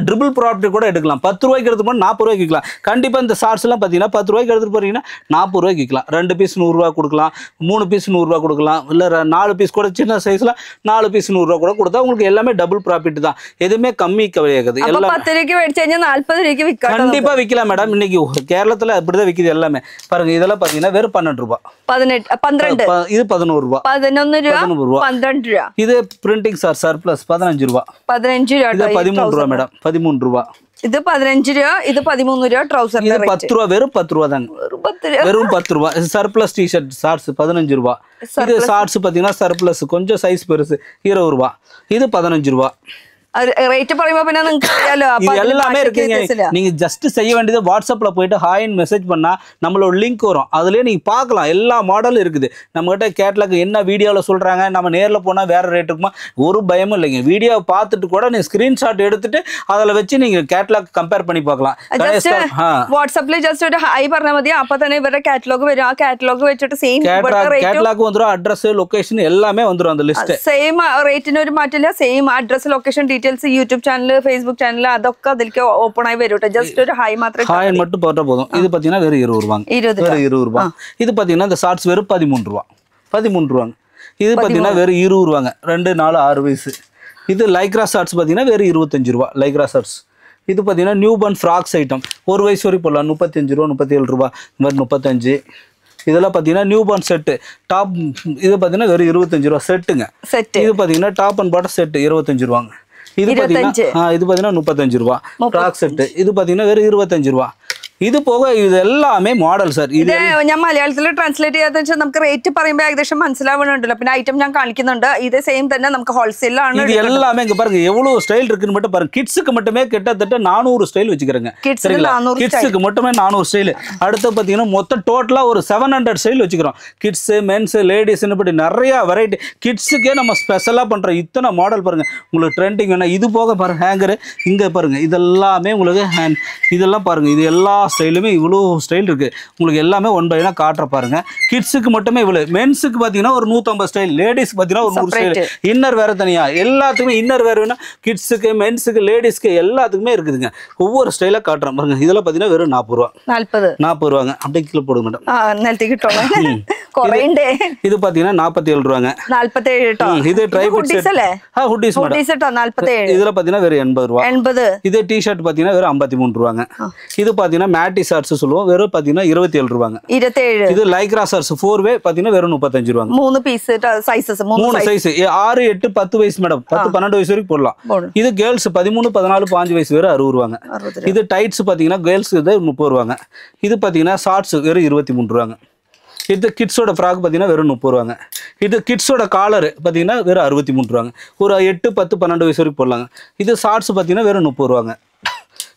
Speaker 2: ட்ரிபிள் ப்ராஃபிட் கூட எடுக்கலாம். 10 ரூபாய்க்கு எடுத்து போனா 40 ரூபாய்க்கு விற்கலாம். கண்டிப்பா இந்த ஷார்ட்ஸ் எல்லாம் பாத்தீங்கன்னா 10 ரூபாய்க்கு எடுத்து போறீங்கன்னா 40 ரூபாய்க்கு விற்கலாம். 2 பீஸ் 100 ரூபாய் கொடுக்கலாம். 3 பீஸ் 100 ரூபாய் கொடுக்கலாம். இல்ல 4 பீஸ் கூட சின்ன சைஸ்ல 4 பீஸ் 100 ரூபாய் கூட கொடுத்தா உங்களுக்கு எல்லாமே டபுள் ப்ராஃபிட் தான். எதுவுமே கம்மி கிடையாது.
Speaker 1: எல்லாம் 10 ரூபாய்க்கு மேடிச்சு 40 ரூபாய்க்கு விற்கலாம்.
Speaker 2: கண்டிப்பா விற்கலாம் மேடம். இன்னைக்கு கேரளத்துல அப்படிதான் விக்குது எல்லாமே. பாருங்க, இதெல்லாம் பாத்தீங்கன்னா வெறும் 12 ரூபாய். 12. இது 11 ரூபாய். 11 ரூபாய். 12 ரூபாய். இது பிரிண்டிங் சர்ப்ளஸ் 15 ரூபாய். 15 ரூபாய். இது 13 ரூபாய் மேடம். 13 ரூபாய். இது 15 ரூபாய். இது 13 ரூபாய். ட்ரவுசர் இது 10 ரூபாய். வெறும் 10 ரூபாய் தாங்க. வெறும் 10 ரூபாய். சர்ப்ளஸ் டி-ஷர்ட் ஷார்ட்ஸ் 15 ரூபாய். இது ஷார்ட்ஸ் பாத்தீங்கன்னா சர்ப்ளஸ் கொஞ்சம் சைஸ் பெருசு 20 ரூபாய். இது 15 ரூபாய்.
Speaker 1: റേറ്റ് പറയുമ്പോ പിന്നെ നിങ്ങൾക്ക് അറിയാലോ.
Speaker 2: எல்லாமே இருக்குங்க. நீங்க ஜஸ்ட் செய்ய வேண்டியது வாட்ஸ்அப்ல போயிட்டு ஹாய்னு மெசேஜ் பண்ணா நம்மளோட லிங்க் வரும். அதுலயே நீங்க பார்க்கலாம். எல்லா மாடலும் இருக்குது நம்ம கிட்ட. கேட்லாக் என்ன வீடியோல சொல்றாங்க, நம்ம நேர்ல போனா வேற ரேட் இருக்குமா, ஒரு பயமும் இல்லைங்க. வீடியோ பார்த்துட்டு கூட நீங்க ஸ்கிரீன்ஷாட் எடுத்துட்டு அதில் வச்சு நீங்க கேட்லாக் கம்பேர் பண்ணி பார்க்கலாம்.
Speaker 1: വാട്സ്ആപ്പിൽ ജസ്റ്റ് ഒരു ഹായ് പറഞ്ഞാൽ മതി. അപ്പൊ തന്നെ ഇവരുടെ കാറ്റലോഗ് വരും. ആ കാറ്റലോഗ് വെച്ചിട്ട് സെയിം
Speaker 2: കേറ്റലോഗ് வந்துரும். അഡ്രസ് ലൊക്കേഷൻ എല്ലാമേ வந்துரும். அந்த லிஸ்ட்
Speaker 1: സെയിം റേറ്റിന് ഒരു മാറ്റില്ല. Same address location details YouTube channel, Facebook channel അതൊക്കെ അതിലേക്ക് ഓപ്പൺ ആയി വരും. ജസ്റ്റ് ഒരു ഹായ് മാത്രമേ.
Speaker 2: ഹായ് மட்டும் போட்டா போதும். இது பாத்தீங்கன்னா வெறும் 20 ரூபாய். 20 ரூபாய். இது பாத்தீங்கன்னா இந்த ஷார்ட்ஸ் வெறும் 13 ரூபாய். 13 ரூபாய். இது பாத்தீங்கன்னா வெறும் 20 ரூபாங்க. 2 4 6 வயசு. இது லைக்ரா ஷார்ட்ஸ் பாத்தீங்கன்னா வெறும் 25 ரூபாய். Lycra shorts. இது பாத்தீங்கன்னா நியூ பார்ன் ஃப்ராக்ஸ் ஐட்டம். ஒரு வயசு வரை போடலாம். 35 ரூபாய். 37 ரூபாய். இந்த மாதிரி 35. இதெல்லாம் பாத்தீங்கன்னா நியூ பார்ன் செட் டாப். இது பாத்தீங்கன்னா வெறும் 25 ரூபாய் செட்டுங்க. இது பாத்தீங்கன்னா டாப் அண்ட் பாட்டம் செட் 25 ரூபாங்க. இது பாத்தீங்கன்னா 35 ரூபாய். Frock set. இது பாத்தீங்கன்னா வெறும் 25 ரூபாய். ഇത് പോക ഇതെല്ലാമേ മോഡൽ സാർ.
Speaker 1: ഇത് ഞാൻ മലയാളത്തിൽ ട്രാൻസ്ലേറ്റ് ചെയ്യാത്ത വെച്ചാൽ നമുക്ക് റേറ്റ് പറയുമ്പോൾ ഏകദേശം മനസ്സിലാവുന്നുണ്ടല്ലോ. പിന്നെ ഐറ്റം ഞാൻ കാണിക്കുന്നുണ്ട്. ഇത് സെയിം തന്നെ നമുക്ക് ഹോൾസെയിലാണ്.
Speaker 2: இது எல்லாமே இங்க பாருங்க எவ்வளவு ஸ்டைல் இருக்குன்னு மட்டும் பாருங்க. கிட்ஸ்க்கு மட்டுமே கிட்டத்தட்ட 400 ஸ்டைல் வச்சிருக்காங்க. கிட்ஸ்க்கு மட்டுமே 400 ஸ்டைல். அடுத்து பாத்தீங்கன்னா மொத்தம் டோட்டலா ஒரு 700 ஸ்டைல் வச்சிருக்கோம். கிட்ஸ், மென்ஸ், லேடிஸ்னு இப்படி நிறைய வெரைட்டி. கிட்ஸ்க்கே நம்ம ஸ்பெஷலா பண்றோம். இத்தனை மாடல் பாருங்க. உங்களுக்கு ட்ரெண்டிங் வேணா இது போக பாருங்க. ஹேங்கர் இங்க பாருங்க. இதெல்லாமே உங்களுக்கு இதெல்லாம் பாருங்க. இது எல்லா ஸ்டைலுமே இவ்வளோ ஸ்டைல் இருக்கு. உங்களுக்கு எல்லாமே ஒன் பை ஒன்னா காட்டுற பாருங்க. கிட்ஸுக்கு மட்டுமே இவ்வளவு. மென்ஸுக்கு பாத்தீங்கன்னா ஒரு 150 ஸ்டைல். லேடிஸ் பாத்தீங்கன்னா ஒரு 100 ஸ்டைல். இன்னர் வேற தனியா. எல்லாத்துக்குமே இன்னர் வேற வேணா கிட்ஸுக்கு, மென்ஸுக்கு, லேடிஸ்க்கு எல்லாத்துக்குமே இருக்குதுங்க. ஒவ்வொரு ஸ்டைலா காட்டுறேன் பாருங்க. இதெல்லாம் பாத்தீங்கன்னா வெறும் 40 ரூபாய். 40 ரூபாங்க. அப்படியே கீழே போடுங்க மேடம். இது பாத்தீங்கன்னா 47 ரூபாங்க. 47. இது ட்ரை ஹுட்டிஸ் மேடம். 47. இதுல பாத்தீங்கன்னா வெறும் 80 ரூபாய். 80. இது டி-ஷர்ட் பாத்தீங்கன்னா வெறும் 53 ரூபாங்க. இது பாத்தீங்கன்னா மேட்டி ஷார்ட்ஸ் சொல்லுவோம். வெறும் பாத்தீங்கன்னா 27 ரூபாங்க. 27. இது லைக்ரா ஷார்ட்ஸ் 4 பாத்தீங்கன்னா வெறும் 35 ரூபாங்க. 3 பீஸ் சைஸஸ். 3 சைஸ் 6 8 10 வயசு மேடம். 10 12 வயசு வரைக்கும் போடலாம். இது கேர்ள்ஸ் 13 14 15 வயசு வெறும் 60 ரூபாங்க. இது டைட்ஸ் பாத்தீங்கன்னா கேர்ள்ஸ் 30 ரூபாங்க. இது பாத்தீங்கன்னா ஷார்ட்ஸ் வெறும் 23 ரூபாங்க. இது கிட்ஸோட ஃப்ராக் பாத்தீங்கன்னா வெறும் 30 ரூபாங்க. இது கிட்ஸோட காலர் பாத்தீங்கன்னா வெறும் 63 ரூபாங்க. ஒரு 8 10 12 வயசு வரைக்கும் போடலாங்க. இது ஷார்ட்ஸ் பாத்தீங்கன்னா வெறும் 30 ரூபாங்க.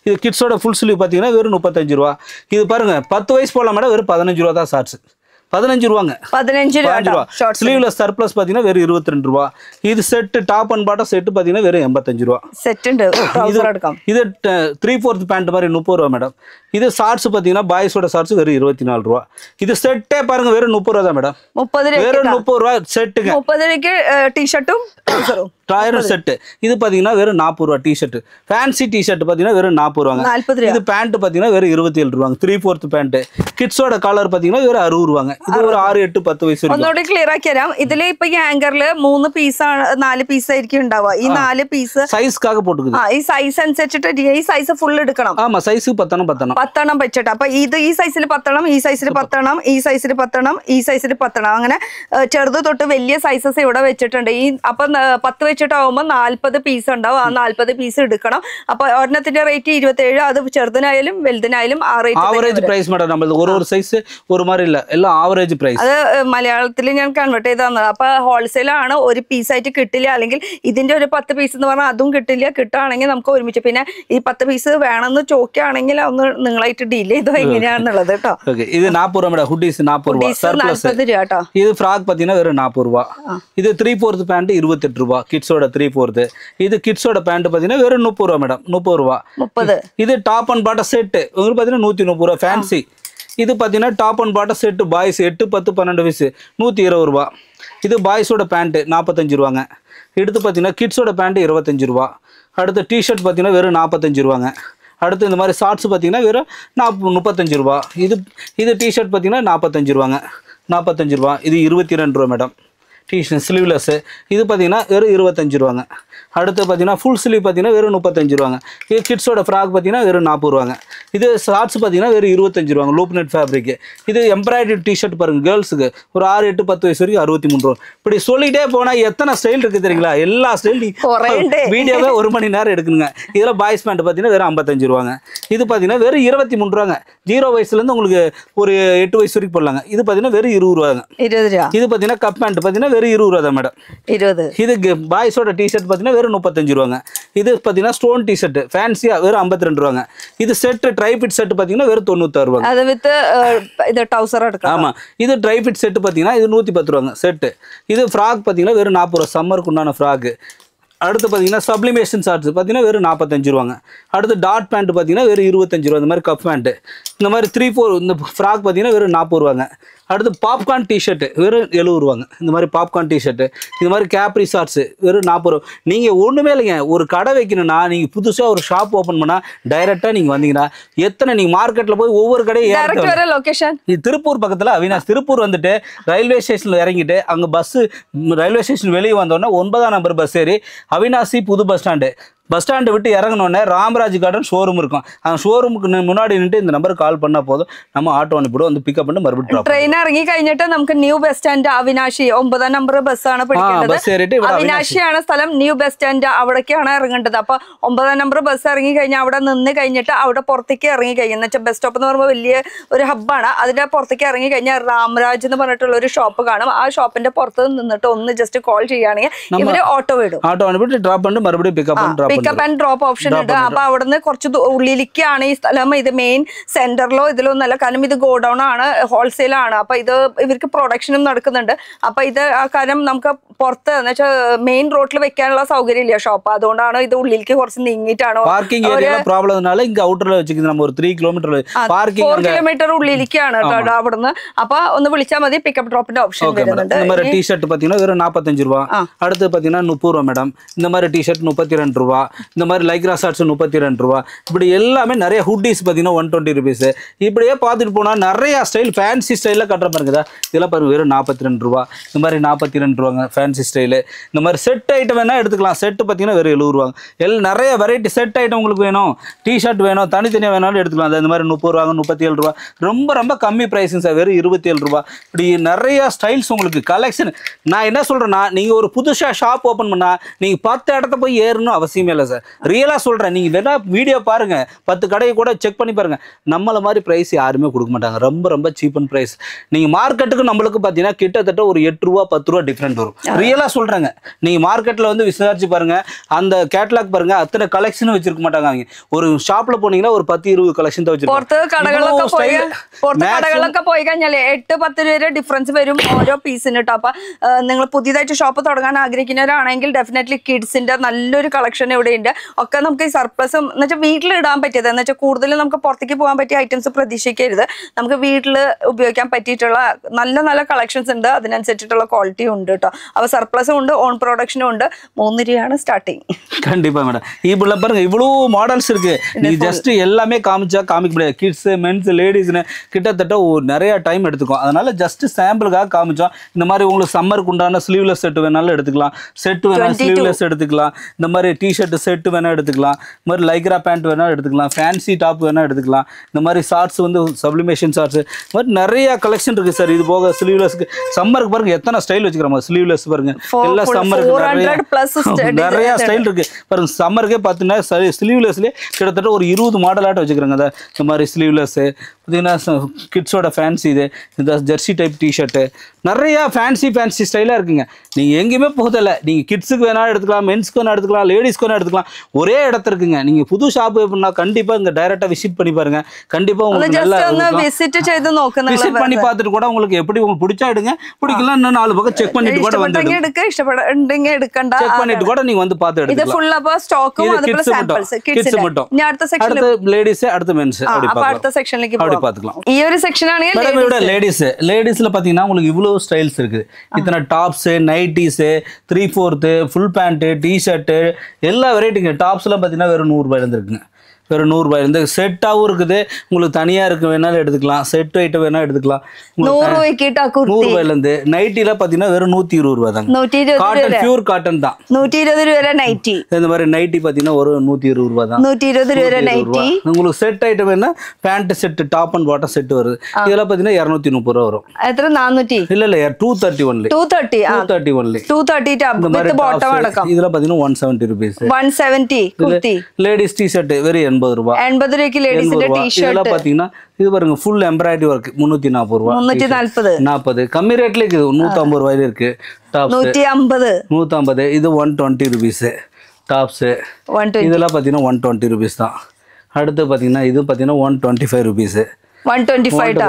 Speaker 2: இது கிட்ஸோட ஃபுல் ஸ்லீவ் பாத்தீங்கன்னா வெறும் 35 ரூபா. இது பாருங்க 10 வயசு போடலாம் மேடம். வெறும் 15 ரூபா தான் ஷார்ட்ஸ். 15 ரூபாங்க. 15 ரூபா. ஸ்லீவ்லெஸ் சர்ப்ளஸ் பாத்தீங்கன்னா வெறும் 22 ரூபா. இது set top and bottom set பாத்தீங்கன்னா வெறும் 85 ரூபா. செட் இது 3/4 பேண்ட் மாதிரி 30 ரூபா மேடம். இது ஷார்ட்ஸ் பார்த்தீங்கன்னா பாய்ஸோட ஷார்ட்ஸ் வெறும் 24 ரூபா. இது செட்டே பாருங்க வெறும் 30 ரூபா தான் மேடம்.
Speaker 1: 30
Speaker 2: வெறும் 30 ரூபா செட்டுங்க.
Speaker 1: 30 ரூபாய்க்கு டிஷர்ட்டும்
Speaker 2: டாயரும் செட்டு. இது பார்த்தீங்கன்னா வெறும் 40 ரூபா டிஷர்ட். ஃபேன்சி டிஷர்ட் பார்த்தீங்கன்னா வெறும் 40 ரூபாங்க. இது பேண்ட் பார்த்தீங்கன்னா வெறும் 27 ரூபாங்க. 3/4 பேண்ட். கிட்ஸோட காலர் பார்த்தீங்கன்னா வெறும் 60 ரூபாங்க. இது ஒரு 6, 8, 10 വയസ്സ് വരെ.
Speaker 1: ഒന്നുകൂടി ക്ലിയർ ആക്കി തരാം. ഇതില് ഇപ്പൊ ഈ ആങ്കറില് 3 പീസാണ് 4 പീസ് ആയിരിക്കും ഉണ്ടാവുക. ഈ 4 പീസ്
Speaker 2: സൈസ്ക്കാக போட்டுக்குது.
Speaker 1: ഈ സൈസ് അനുസരിച്ചിട്ട് ഈ സൈസ് ഫുൾ എടുക്കണം.
Speaker 2: ആമാ സൈസ് 10
Speaker 1: വെച്ചിട്ട് അപ്പൊ ഇത് ഈ സൈസിൽ 10, ഈ സൈസിൽ 10, ഈ സൈസിൽ 10, ഈ സൈസിൽ 10 അങ്ങനെ ചെറുത് തൊട്ട് വലിയ സൈസസ് ഇവിടെ വെച്ചിട്ടുണ്ട്. ഈ അപ്പൊ 10 വെച്ചിട്ടാവുമ്പോൾ 40 പീസ് ഉണ്ടാവും. ആ 40 പീസ് എടുക്കണം. അപ്പൊ ഒരെണ്ണത്തിന്റെ റേറ്റ് 27. അത് ചെറുതിനായാലും വലുതിനായാലും ആ റേറ്റ്.
Speaker 2: Average price madam. നമ്മൾ ഒരു സൈസ് ഒരു മാതിരി ഇല്ല, എല്ലാം ആവറേജ് പ്രൈസ്.
Speaker 1: അത് മലയാളത്തിൽ ഞാൻ കൺവേർട്ട് ചെയ്ത് തന്നത്. അപ്പൊ ഹോൾസെയിൽ ആണ്, ഒരു പീസായിട്ട് കിട്ടില്ല. അല്ലെങ്കിൽ ഇതിന്റെ ഒരു 10 പീസ് എന്ന് പറഞ്ഞാൽ അതും കിട്ടില്ല. കിട്ടുകയാണെങ്കിൽ നമുക്ക് ഒരുമിച്ച്. പിന്നെ ഈ 10 പീസ് വേണമെന്ന് ചോദിക്കുകയാണെങ്കിൽ ഒന്ന് നിങ്ങളായിട്ട് ഡീൽ ചെയ്തോ എങ്ങനെയാണെന്നുള്ളത് കേട്ടോ.
Speaker 2: ഇത് 40 രൂപ മേഡം. ഹുഡീസ് 40 രൂപ.
Speaker 1: 40 രൂപ കേട്ടോ.
Speaker 2: ഇത് ഫ്രാക്ക് பார்த்தீங்கன்னா வெறும் 40 ரூபா. இது 3/4 பேண்ட் 28 ரூபா. கிட்ஸோட 3/4. இது கிட்ஸோட பேண்ட் பார்த்தீங்கன்னா வெறும் 30 ரூபா மேடம். 30 ரூபா. 30. இது டாப் அண்ட் பாட்டம் செட் உங்களுக்கு பார்த்தீங்கன்னா 130 ரூபா ஃபேன்சி. இது பார்த்தீங்கன்னா top and bottom set boys 8, 10, 12 வயசு 120 ரூபா. இது பாய்ஸோட பேண்ட் 45 ரூபாங்க. எடுத்து பார்த்தீங்கன்னா கிட்ஸோட பேண்ட் 25 ரூபா. அடுத்து டிஷர்ட் பார்த்தீங்கன்னா வெறும் 45 ரூபாங்க. அடுத்து இந்த மாதிரி ஷார்ட்ஸ் பார்த்தீங்கன்னா வெறும் 35 ரூபா. இது டிஷர்ட் பார்த்தீங்கன்னா 45 ரூபாங்க. 45 ரூபா. இது 22 ரூபா மேடம். டிஷர்ட் ஸ்லீவ்லெஸ் இது பார்த்தீங்கன்னா வெறும் 25 ரூபாங்க. அடுத்து பார்த்தீங்கன்னா ஃபுல் ஸ்லீவ் பார்த்தீங்கன்னா வெறும் 35 ரூபாங்க. இது கிட்ஸோட ஃப்ராக் பார்த்தீங்கன்னா வெறும் 40 ரூபாங்க. இது ஷார்ட்ஸ் பார்த்தீங்கன்னா வெறும் 25 ரூபாங்க. Loop net fabric. இது எம்ப்ராய்டரி டிஷர்ட் பாருங்க கேர்ள்ஸுக்கு ஒரு 6, 8, 10 வயசு வரைக்கும் 63 ரூபா. இப்படி சொல்லிட்டே போனால் எத்தனை ஸ்டைல் இருக்குது தெரியுங்களா? எல்லா ஸ்டைல் வீடியோவே 1 மணி நேரம் எடுக்கணுங்க. இதில் பாய்ஸ் பேண்ட் பார்த்தீங்கன்னா வெறும் 55 ரூபாங்க. இது பார்த்தீங்கன்னா வெறும் 23 ரூபாங்க. 0 வயசுலேருந்து உங்களுக்கு ஒரு 8 வயசு வரைக்கும் போடலாங்க. இது பார்த்தீங்கன்னா வெறும் 20 ரூபாங்க. இது பார்த்தீங்கன்னா கப் பேண்ட் பார்த்தீங்கன்னா வெறும் 20 ரூபா தான் மேடம். 20. இது பாய்ஸோட டிஷர்ட் பார்த்தீங்கன்னா வெறும் 35 ரூபாங்க. இது பார்த்தீங்கன்னா ஸ்டோன் டிஷர்ட் ஃபேன்சியா வெறும் 52 ரூபாங்க. இது செட் ட்ரை ஃபிட் செட் பார்த்தீங்கன்னா வெறும் 96 ரூபாங்க.
Speaker 1: அது வித் இது டவுசர் எடுக்கலாம்.
Speaker 2: ஆமா. இது ட்ரை ஃபிட் செட் பார்த்தீங்கன்னா இது 110 ரூபாங்க செட். இது ஃப்ராக் பார்த்தீங்கன்னா வெறும் 40 ரூபா. சம்மருக்கு உண்டான ஃப்ராக். அடுத்து பார்த்தீங்கன்னா சப்ளிமேஷன் ஷார்ட்ஸ் பார்த்தீங்கன்னா வெறும் 45 ரூபாங்க. அடுத்து டாட் பேண்ட் பார்த்தீங்கன்னா வெறும் 25 ரூபா. இந்த மாதிரி கப் பேண்ட் இந்த மாதிரி 3/4 இந்த ஃப்ராக் பார்த்தீங்கன்னா வெறும் 40 ரூபாங்க. அடுத்து பாப்கார்ன் டிஷர்ட் வெறும் 70 ரூபாங்க. இந்த மாதிரி பாப்கார்ன் டிஷர்ட் இது மாதிரி கேப்ரி ஷார்ட்ஸ் வெறும் 40 ரூபா. நீங்கள் ஒன்றுமே இல்லைங்க, ஒரு கடை வைக்கணும்னா நீங்கள் புதுசாக ஒரு ஷாப் ஓப்பன் பண்ணால் டைரெக்டாக நீங்கள் வந்தீங்கன்னா நீங்கள் மார்க்கெட்டில் போய் ஒவ்வொரு கடையும்
Speaker 1: லொகேஷன்
Speaker 2: இது திருப்பூர் பக்கத்தில் அவினாஷ். திருப்பூர் வந்துட்டு ரயில்வே ஸ்டேஷனில் இறங்கிட்டு அங்கே பஸ்ஸு ரயில்வே ஸ்டேஷன் வெளியே வந்தோடனே 9ஆம் நம்பர் பஸ் ஏறி அவினாசி புது பஸ் ஸ்டாண்டு விட்டு இறங்கினோடனே ராமராஜ் கார்டன் ஷோரூம் இருக்கும். அந்த ஷோரூமுக்கு முன்னாடி நின்று இந்த நம்பருக்கு கால் பண்ணால் போதும், நம்ம ஆட்டோ அனுப்பிவிடும், வந்து பிக்கப் பண்ணி மறுபடியும்
Speaker 1: ട്രെയിൻ ഇറങ്ങി കഴിഞ്ഞിട്ട് നമുക്ക് ന്യൂ ബസ് സ്റ്റാൻഡ് അവിനാശി 9ആം നമ്പർ ബസ്സാണ് പിടിക്കേണ്ടത്. അവിനാശിയാണ് സ്ഥലം. ന്യൂ ബസ് സ്റ്റാൻഡ് അവിടേക്കാണ് ഇറങ്ങേണ്ടത്. അപ്പൊ 9ആം നമ്പർ ബസ് ഇറങ്ങി കഴിഞ്ഞാൽ അവിടെ നിന്ന് കഴിഞ്ഞിട്ട് അവിടെ പുറത്തേക്ക് ഇറങ്ങി കഴിഞ്ഞാൽ എന്ന് വെച്ചാൽ ബസ് സ്റ്റോപ്പ് എന്ന് പറയുമ്പോൾ വലിയ ഒരു ഹബ്ബാണ്. അതിന്റെ പുറത്തേക്ക് ഇറങ്ങി കഴിഞ്ഞാൽ രാമരാജ് എന്ന് പറഞ്ഞിട്ടുള്ള ഒരു ഷോപ്പ് കാണും. ആ ഷോപ്പിന്റെ പുറത്ത് നിന്നിട്ട് ഒന്ന് ജസ്റ്റ് കോൾ ചെയ്യുകയാണെങ്കിൽ ഇവര് ഓട്ടോ വിടും.
Speaker 2: ഓട്ടോ അനുപ്പിട്ട് ഡ്രോപ്പ് பண்ணி മറുപடியும்
Speaker 1: പിക്കപ്പ് ആൻഡ് ഡ്രോപ്പ് ഓപ്ഷൻ ഉണ്ട്. അപ്പൊ അവിടുന്ന് കുറച്ച് ഉള്ളിലേക്കാണ് ഈ സ്ഥലം. ഇത് മെയിൻ സെന്ററിലോ ഇതിലൊന്നല്ല, കാരണം ഇത് ഗോഡൌൺ ആണ്, ഹോൾസെയിൽ ആണ്. അപ്പൊ ഇത് ഇവർക്ക് പ്രൊഡക്ഷനും നടക്കുന്നുണ്ട്. അപ്പൊ ഇത് ആ കാര്യം നമുക്ക് പുറത്ത് എന്ന് വെച്ചാൽ മെയിൻ റോഡിൽ വെക്കാനുള്ള സൗകര്യം ഇല്ല ഷോപ്പ്. അതുകൊണ്ടാണ് ഇത് ഉള്ളിലേക്ക് കുറച്ച് നീങ്ങിയിട്ടാണ്. 4 കിലോമീറ്റർ ഉള്ളിലേക്കാണ് കേട്ടോ അവിടുന്ന്. അപ്പൊ ഒന്ന് വിളിച്ചാൽ മതി. പിക്കപ്പ് ഡ്രോപ്പിന്റെ ഓപ്ഷൻ വരുന്നുണ്ട്.
Speaker 2: டிஷர்ட் பாத்தீங்கன்னா வெறும் 45 ரூபா. அடுத்து பாத்தீங்கன்னா 30 ரூபா மேடம். இந்த மாதிரி டிஷர்ட் 32 ரூபா. இந்த மாதிரி லைக்ரா ஷார்ட்ஸ் 32 ரூபா. இப்படி எல்லாமே நிறைய ஹுட்டீஸ் பார்த்தீங்கன்னா 120 ருபீஸ். இப்படியே பார்த்துட்டு போனால் நிறையா ஸ்டைல் ஃபேன்சி ஸ்டைலில் கட்டுற பாருங்கதா. இதெல்லாம் பாருங்க வெறும் 42 ரூபா. இந்த மாதிரி 42 ரூபாங்க ஃபேன்சி ஸ்டைலு. இந்த மாதிரி செட் ஐட்டம் வேணால் எடுத்துக்கலாம். செட்டு பார்த்தீங்கன்னா வெறும் 70 ரூபாங்க. நிறைய வெரைட்டி செட் ஐட்டம் உங்களுக்கு வேணும், டிஷர்ட் வேணும், தனித்தனியாக வேணாலும் எடுத்துக்கலாம். இந்த மாதிரி 30 ரூபாங்க, 37 ரூபா. ரொம்ப ரொம்ப கம்மி ப்ரைஸுங்க சார். வெறும் 27 ரூபா. இப்படி நிறையா ஸ்டைல்ஸ் உங்களுக்கு கலெக்ஷன். நான் என்ன சொல்கிறேன்னா, நீங்கள் ஒரு புதுசாக ஷாப் ஓப்பன் பண்ணால் நீங்கள் 10 இடத்த போய் ஏறணும் அவசியமே இல்லை சார். ரியலாக சொல்கிறேன், நீங்கள் வேணா வீடியோ பாருங்கள், 10 கடையை கூட செக் பண்ணி பாருங்கள். நம்மளை மாதிரி ப்ரைஸ் யாருமே கொடுக்க மாட்டாங்க. ரொம்ப ரொம்ப சீப் அண்ட் ப்ரைஸ். நீங்கள் மார்க்கெட்டுக்கு நம்மளுக்கு பார்த்தீங்கன்னா கிட்டத்தட்ட ஒரு 8 ரூபா 10 ரூபா டிஃப்ரெண்ட் வரும். ரியலாக சொல்கிறேங்க. நீங்கள் மார்க்கெட்டில் வந்து விசாரிச்சு பாருங்கள், அந்த கேட்லாக் பாருங்கள், அத்தனை கலெக்ஷனும் வச்சிருக்க மாட்டாங்க. அவங்க ஒரு ஷாப்பில் போனீங்கன்னா ஒரு 10-20 കളക്ഷൻ
Speaker 1: കടകളൊക്കെ പോയി കഴിഞ്ഞാൽ 8-10 രൂപ ഡിഫറൻസ് വരും ഓരോ പീസിന് കേട്ടോ. അപ്പൊ നിങ്ങൾ പുതിയതായിട്ട് ഷോപ്പ് തുടങ്ങാൻ ആഗ്രഹിക്കുന്നവരാണെങ്കിൽ ഡെഫിനറ്റ്ലി കിഡ്സിന്റെ നല്ലൊരു കളക്ഷൻ ഇവിടെ കൂടെ ഉണ്ട്. ഒക്കെ നമുക്ക് ഈ സർപ്ലസും എന്ന് വെച്ചാൽ വീട്ടിൽ ഇടാൻ പറ്റിയത് എന്ന് വെച്ചാൽ കൂടുതലും നമുക്ക് പുറത്തേക്ക് പോകാൻ പറ്റിയ ഐറ്റംസ് പ്രതീക്ഷിക്കരുത്. നമുക്ക് വീട്ടിൽ ഉപയോഗിക്കാൻ പറ്റിയിട്ടുള്ള നല്ല നല്ല കളക്ഷൻസ് ഉണ്ട്, അതിനനുസരിച്ചിട്ടുള്ള ക്വാളിറ്റിയും ഉണ്ട് കേട്ടോ. അപ്പോൾ സർപ്ലസും ഉണ്ട്, ഓൺ പ്രൊഡക്ഷനും ഉണ്ട്. 3 രൂപയാണ് ஸ்டார்டிங்.
Speaker 2: கண்டிப்பா மேடம். இவ்வளோ பாருங்க, இவ்வளோ மாடல்ஸ் இருக்கு. நீங்க ஜஸ்ட் எல்லாமே காமிச்சா காமிக்க முடியாது. கிட்ஸ், மென்ஸ், லேடிஸ்னு கிட்டத்தட்ட நிறைய டைம் எடுத்துக்கும். அதனால ஜஸ்ட் சாம்பிளுக்காக காமிச்சோம். இந்த மாதிரி உங்களுக்கு சம்மருக்கு உண்டான ஸ்லீவ்லெஸ் செட் வேணாலும் எடுத்துக்கலாம், செட் வேணா ஸ்லீவ்லெஸ் எடுத்துக்கலாம், இந்த மாதிரி டிஷர்ட் செட் வேணா எடுத்துக்கலாம், இந்த மாதிரி லைக்ரா பேண்ட் வேணா எடுத்துக்கலாம், ஃபேன்சி டாப் வேணா எடுத்துக்கலாம், இந்த மாதிரி ஷார்ட்ஸ் வந்து சப்ளிமேஷன் ஷார்ட்ஸ், இந்த மாதிரி நிறைய கலெக்ஷன் இருக்கு சார். இது போக ஸ்லீவ்லெஸ்க்கு சம்மருக்கு பாருங்க எத்தனை ஸ்டைல் வச்சுக்கிறோம். ஸ்லீவ்லெஸ் பாருங்க, எல்லா சம்மருக்கு நிறைய ஸ்டைல் இருக்கு பாருங்க. சம்மருக்கே பார்த்தீங்கன்னா ஸ்லீவ்லெஸ்லேயே கிட்டத்தட்ட ஒரு 20 மாடலாட்ட வச்சுக்கிறாங்க. இந்த மாதிரி ஸ்லீவ்லெஸ் பார்த்தீங்கன்னா கிட்ஸோட ஃபேன்சி, இந்த ஜெர்சி டைப் டிஷர்ட்டு, நிறையா ஃபேன்சி ஸ்டைலாக இருக்குங்க. நீங்கள் எங்கேயுமே போகதில்லை. நீங்கள் கிட்ஸுக்கு வேணாலும் எடுத்துக்கலாம், மென்ஸ்க்கு வேணா எடுத்துக்கலாம், லேடிஸ்க்கு வேணா எடுத்துக்கலாம். ஒரே இடத்துல இருக்குங்க. நீங்கள் புது ஷாப்பு எப்படின்னா கண்டிப்பாக இங்கே டைரெக்டாக விசிட் பண்ணி பாருங்க. கண்டிப்பாக உங்களுக்கு நல்லா விசிட் பண்ணி பார்த்துட்டு கூட உங்களுக்கு எப்படி உங்களுக்கு பிடிச்சா எடுங்க, பிடிக்கலாம் இன்னும் 4 பக்கம் செக் பண்ணிட்டு கூட வந்து எடுக்கண்டா செக் பண்ணிட்டு கூட நீங்க வந்து பார்த்து எடுக்கலாம். இது ஃபுல்லா ஸ்டாக்கும் அதுக்குள்ள சாம்பிள்ஸ் கிட்ஸ் மட்டும். இனி அடுத்த செக்ஷன் அடுத்து லேடிஸ், அடுத்து மென்ஸ். அப்ப அடுத்த செக்ஷன்ல அப்படி பார்த்துக்கலாம். ഈ ഒരു സെക്ഷൻ ആണ് ലേഡീസ്ல பாத்தீங்கன்னா உங்களுக்கு இவ்ளோ ஸ்டைல்ஸ் இருக்கு. இத்தனை tops, nighties, 3/4 full pant, T-shirt எல்லா வெரைட்டிங்க. டாப்ஸ்லாம் பாத்தீங்கன்னா வெறும் 100 ரூபாயில இருந்து இருக்குங்க. வெறும் 100 ரூபாய். இந்த செட்டாவும் இருக்குது, உங்களுக்கு தனியா இருக்கு வேணாலும் எடுத்துக்கலாம், செட் ஐட்டம் வேணா எடுத்துக்கலாம். 100 ரூபாயில இருந்து நைட்டில பாத்தீங்கன்னா வெறும் 120 ரூபாய் தாங்க. காட்டன், பியூர் காட்டன் தான். 120 ரூபாய் நைட்டி. இந்த மாதிரி நைட்டி பாத்தீங்கன்னா ஒரு 120 ரூபாய் தான். 120 ரூபாய் நைட்டி. உங்களுக்கு செட் ஐட்டம் வேணா pant set, top and bottom set வருது. இதெல்லாம் பாத்தீங்கன்னா 230 ரூபாய் வரும். எത്ര 400? இல்ல 230 only. 230 only. 230 top with bottom அடக்கம். இதெல்லாம் பாத்தீங்கன்னா 170 rupees. 170 குர்த்தி. லேடிஸ் டி-ஷர்ட் வெறும் 80 ரூபாய். 80 ரூபாய்க்கு லேடிஸ்ന്റെ டி-ஷர்ட். இதெல்லாம் பாத்தீங்கன்னா இது பாருங்க ஃபுல் எம்ப்ராய்டரி வர்க் 340 ரூபாய். 340 கம்மி ரேட்ல இருக்குது. 150 ரூபாயில இருக்கு டாப்ஸ். 150 இது 120 rupees டாப்ஸ். இதெல்லாம் பாத்தீங்கன்னா 120 rupees தான். அடுத்து பாத்தீங்கன்னா இது பாத்தீங்கன்னா 125 rupees. 125 டா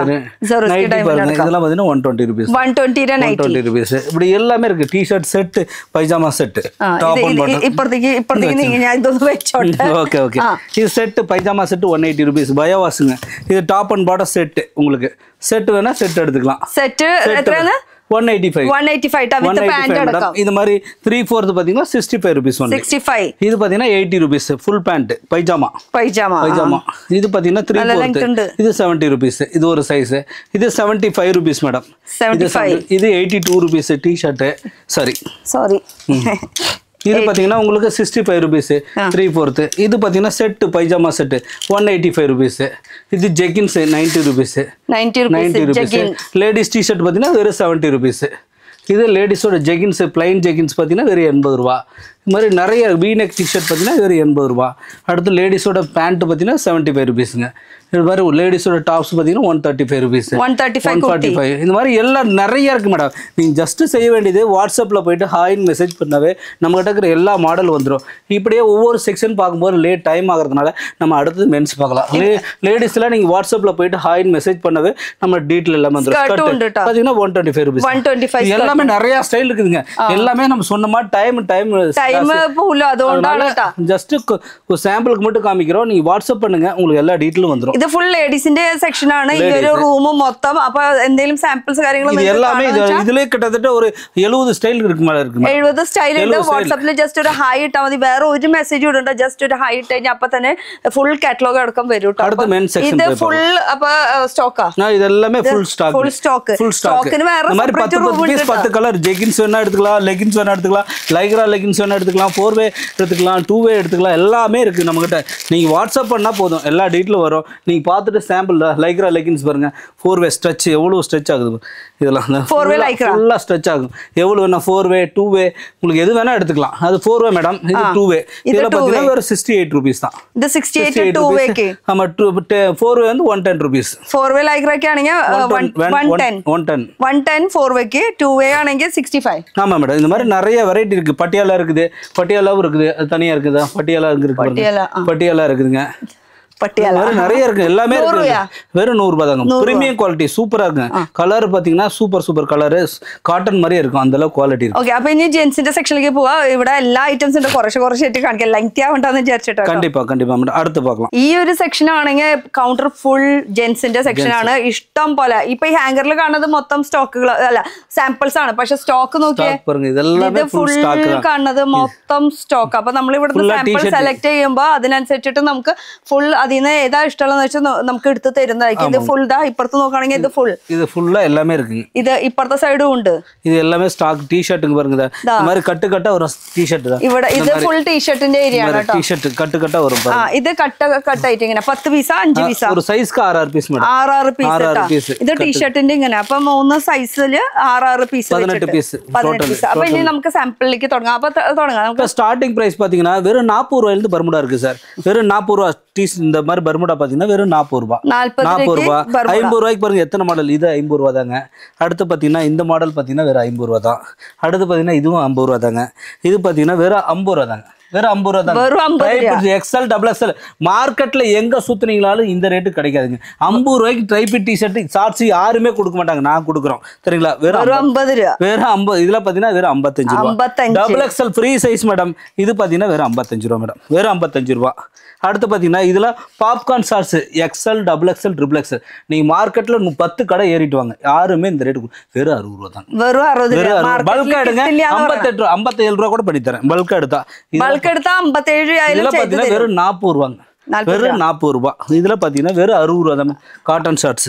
Speaker 2: ஜரோஸ்கி டைமண்ட் அடக்கம். இதெல்லாம் பாத்தீங்கன்னா 120 rupees. 120 rupees. இப்படி எல்லாமே இருக்கு. டி-ஷர்ட் செட், பைஜாமா செட், டாப் அண்ட் பாட்டம். இப்போதைக்கு நீங்க ഞാൻ ഇതൊന്ന് വെച്ചോട്ടെ. Okay okay. இது செட் பைஜாமா செட் 180 rupees. பயா வாசுங்க. இது டாப் அண்ட் பாட்டம் செட். உங்களுக்கு செட் வேணா செட் எடுத்துக்கலாம். செட் எത്രയാണ്? 185 டா வித் பேண்ட் அடக்கம். இந்த மாதிரி 3/4 பாத்தீங்கன்னா 65 rupees only. 65. இது பாத்தீங்கன்னா 80 rupees ஃபுல் பேண்ட் பைஜாமா. இது பாத்தீங்கன்னா 3/4. இது 70 rupees. இது ஒரு சைஸ். இது 75 rupees மேடம். 75. இது 82 rupees டி-ஷர்ட். சாரி. இது பாத்தீங்கன்னா உங்களுக்கு 65 rupees 3/4. இது பாத்தீங்கன்னா செட் பைஜாமா செட் 185 rupees. இது jeggings 90 rupees. 90 rupees. Ladies T-shirt பாத்தீங்கன்னா வெறும் 70 rupees. இது லேடிஸோட ஜெகின்ஸ், பிளைன் ஜெகின்ஸ் பாத்தீங்கன்னா வெறும் 80 ரூபாய். இது மாதிரி நிறைய வீநெக் டி-ஷர்ட் பாத்தீங்கன்னா வெறும் 80 ரூபாய். அடுத்து லேடிஸோட பேண்ட் பாத்தீங்கன்னா 75 rupeesங்க. இது மாதிரி லேடிஸோட டாப்ஸ் பாத்தீங்கன்னா 135 rupees. 145. இந்த மாதிரி எல்லாம் நிறைய இருக்கு மேடம். நீங்க ஜஸ்ட் செய்ய வேண்டியது வாட்ஸ்அப்ல போயிட்டு ஹாய்னு மெசேஜ் பண்ணாவே நம்ம கிட்ட இருக்கிற எல்லா மாடல் வந்துடும். இப்படியே ஒவ்வொரு செக்ஷன் பார்க்கும்போது லேட் டைம் ஆகிறதுனால நம்ம அடுத்து மென்ஸ் பார்க்கலாம். லேடிஸ்ல நீங்க வாட்ஸ்அப்ல போயிட்டு ஹாய்னு மெசேஜ் பண்ணாவே நம்ம டீட்டெயில் எல்லாமே வந்துடும். பாத்தீங்கன்னா 125 rupees. 125 எல்லாமே நிறைய ஸ்டைல் இருக்குதுங்க. எல்லாமே நம்ம சொன்ன மாதிரி டைம் ஜஸ்ட் சாம்பிளுக்கு மட்டும் காமிக்கிறோம். நீங்க வாட்ஸ்அப் பண்ணுங்க, உங்களுக்கு எல்லா டீட்டெயிலும் வந்துடும். ഇത് ഫുൾ ലേഡീസിന്റെ സെക്ഷൻ ആണ്. ഈ ഒരു റൂം മൊത്തം. അപ്പൊ എന്തെങ്കിലും സാമ്പിൾസ് കാര്യങ്ങളും எல்லாமே ഇതിലേ കിട്ടത്തിട്ട് ഒരു 70 സ്റ്റൈൽ ഇருக்கு. 70 സ്റ്റൈൽ ഉണ്ട്. വാട്സ്ആപ്പിൽ ജസ്റ്റ് ഒരു ഹായ് ഇട്ടാൽ മതി. വേറെ ഒരു മെസ്സേജ് ഇടണ്ട. ജസ്റ്റ് ഒരു ഹായ് ഇട്ട് കഴിഞ്ഞാൽ അപ്പൊ തന്നെ ഫുൾ കാറ്റലോഗ് അടക്കം വരും ട്ടോ. അടുത്ത മെൻ സെക്ഷൻ ഇത് ഫുൾ അപ്പൊ സ്റ്റോക്കാ. ഇതെല്ലാമേ ഫുൾ സ്റ്റോക്ക്. സ്റ്റോക്കിന് വേറെ സെപ്പറേറ്റ് റൂം ഉണ്ട്. 10 കളർ ஜெகின்ஸ் வேணா எடுத்துக்கலாம், லெகின்ஸ் வேணா எடுத்துக்கலாம், லைக்ரா லெகின்ஸ் வேணா எடுத்துக்கலாம், 4-way எடுத்துக்கலாம், 2-way எடுத்துக்கலாம். எல்லாமே இருக்கு நம்ம கிட்ட. நீங்க வாட்ஸ்அப் பண்ணா போதும், எல்லா டீட்டெயிலும் வரும். நீங்க பார்த்துட்டு சாம்பிள் லைக்ரா லெகின்ஸ் பாருங்க. 4-way ஸ்ட்ரெச் எவ்வளவு ஸ்ட்ரெச் ஆகுது இதெல்லாம். 4-way லைக்ரா ஃபுல்லா ஸ்ட்ரெச் ஆகும். எவ்வளவு வேணா 4-way 2-way உங்களுக்கு எது வேணா எடுத்துக்கலாம். அது 4-way மேடம். இது 2-way. இதெல்லாம் பாத்தீங்கன்னா ஒரு 68 rupees தான். இது 68 2-way க்கு. ஆமா 4-way வந்து 110 rupees. 4-way லைக்ராக்கு ஆனீங்க 110 4-way க்கு. 2-way ஆனீங்க 65. ஆமா மேடம். இந்த மாதிரி நிறைய வெரைட்டி இருக்கு. பட்டியாலா இருக்குது, பட்டியாலாவும் இருக்குது, அது தனியா இருக்குதா? பட்டியாலா இருக்குதுங்க.
Speaker 1: பட்டியாலா
Speaker 2: நிறைய இருக்கு, எல்லாமே இருக்கு. வெறும் 100 ரூபாய் தாங்க. பிரீமியம் குவாலிட்டி சூப்பரா இருக்கு. கலர் பாத்தீங்கன்னா சூப்பர் கலர், காட்டன் மாதிரியே இருக்கும், அந்த அளவுக்கு குவாலிட்டி இருக்கு.
Speaker 1: ഓക്കെ, അപ്പൊ ഇനി ജെൻസിന്റെ സെക്ഷനിലേക്ക് പോവാ. ഇവിടെ എല്ലാ ഐറ്റംസും ഉണ്ട്, കുറച്ചായിട്ട് കാണിക്കാം, ലെങ്തി ആവണ്ടെന്ന് വിചാരിച്ചിട്ടോ.
Speaker 2: കണ്ടിപ്പാ അടുത്ത് பார்க்கலாம்.
Speaker 1: ഈ ഒരു സെക്ഷൻ ആണെങ്കിൽ കൗണ്ടർ ഫുൾ ജെൻസിന്റെ സെക്ഷൻ ആണ്. ഇഷ്ടം പോലെ ഇപ്പൊ ഈ ഹാങ്കറിൽ കാണുന്നത് മൊത്തം സ്റ്റോക്കുകൾ അല്ല, സാമ്പിൾസ് ആണ്. പക്ഷെ സ്റ്റോക്ക് നോക്കിയേ, ഇത് ഫുൾ കാണുന്നത് മൊത്തം സ്റ്റോക്ക്. അപ്പൊ നമ്മൾ ഇവിടുത്തെ സാമ്പിൾ സെലക്ട് ചെയ്യുമ്പോൾ അതിനനുസരിച്ചിട്ട് നമുക്ക് ഫുൾ അതിന് ഏതാ ഇഷ്ടമുള്ളതെന്ന് വെച്ചാൽ നമുക്ക് എടുത്ത് തരുന്നതായിരിക്കും. ഇത് ഫുൾ ദാ ഇപ്പുറത്ത് നോക്കുകയാണെങ്കിൽ ഇത് ഫുള്ള്
Speaker 2: எல்லாமே இருக்கு.
Speaker 1: ഇത് ഇപ്പുറത്തെ സൈഡും ഉണ്ട്.
Speaker 2: இது எல்லாமே ஸ்டாக் டி-ஷர்ட்டுங்க பாருங்க. இந்த மாதிரி கட்டு ஒரு டி-ஷர்ட் தான்.
Speaker 1: ഇവിടെ ഇത് ഫുൾ ടി-ഷർട്ടിന്റെ ഏരിയ ആണ് കേട്ടോ.
Speaker 2: டி-ஷர்ட் கட்டு വരും பாருங்க.
Speaker 1: ഇത് കട്ടായിട്ട് ഇങ്ങനെ 10 പീസ് 5 പീസ്
Speaker 2: ഒരു സൈസ്ക്ക് 6 പീസ് മേഡം.
Speaker 1: 6 പീസ്. ഇത് ടി-ഷർട്ടിന്റെ ഇങ്ങനെ. അപ്പൊ 3 സൈസില് 6 പീസ്
Speaker 2: 18 പീസ്.
Speaker 1: അപ്പൊ ഇനി നമുക്ക് സാമ്പിളിലേക്ക് തുടങ്ങാം. അപ്പൊ തുടങ്ങാം. നമുക്ക്
Speaker 2: ஸ்டார்டிங் பிரைஸ் பாத்தீங்கன்னா வெறும் 40 ரூபாயிலிருந்து பர்முடா இருக்கு சார். வெறும் 40 ரூபாய் டீஸ். இந்த மாதிரி பர்முடா பாத்தீங்கன்னா வெறும் 40 ரூபாய். 40 ரூபாய். 50 ரூபாய்க்கு பாருங்க எத்தனை மாடல். இது 50 ரூபாய் தாங்க. அடுத்து பாத்தீங்கன்னா இந்த மாடல் பாத்தீங்கன்னா வெறும் 50 ரூபாய் தான். அடுத்து பாத்தீங்கன்னா இதுவும் 50 ரூபாய் தாங்க. இது பாத்தீங்கன்னா வெறும் 50 ரூபாய் தாங்க. வெறும் 50 ரூபாய் தான். எக்ஸ்எல் டபுள் எக்ஸ்எல் மார்க்கெட்ல எங்க சுத்துனீங்களாலும் இந்த ரேட்டு கிடைக்காதுங்க. 50 ரூபாய்க்கு ட்ரைபிட் டி-ஷர்ட் ஷார்ட்ஸ் யாருமே கொடுக்க மாட்டாங்க, நான் கொடுக்குறோம் சரிங்களா. வெறும் 50 ரூபாய். வெறும் 50. இதுல பாத்தீங்கன்னா வெறும் 55 ரூபாய். Double XL free size madam. இது பாத்தீங்கன்னா வெறும் 55 ரூபாய் மேடம். வெறும் 55 ரூபாய். அடுத்து பாத்தீங்கன்னா இதுல popcorn shorts XL double XL triple XL. நீங்க மார்க்கெட்ல 10 கடை ஏறிட்டு வாங்க, யாருமே இந்த ரேட்டு வெறும் 60 ரூபாய் தான். வெறும் 60 ரூபாய். பல்கா எடுங்க 58 ரூபாய் 57 ரூபாய் கூட பண்ணி தரேன். பல்கா எடுத்தா 57 இதுல பாத்தீங்கன்னா வெறும் 40 ரூபாங்க. வெறும் 40 ரூபாய். இதுல பாத்தீங்கன்னா வெறும் 60 ரூபாய் தான் காட்டன் ஷார்ட்ஸ்.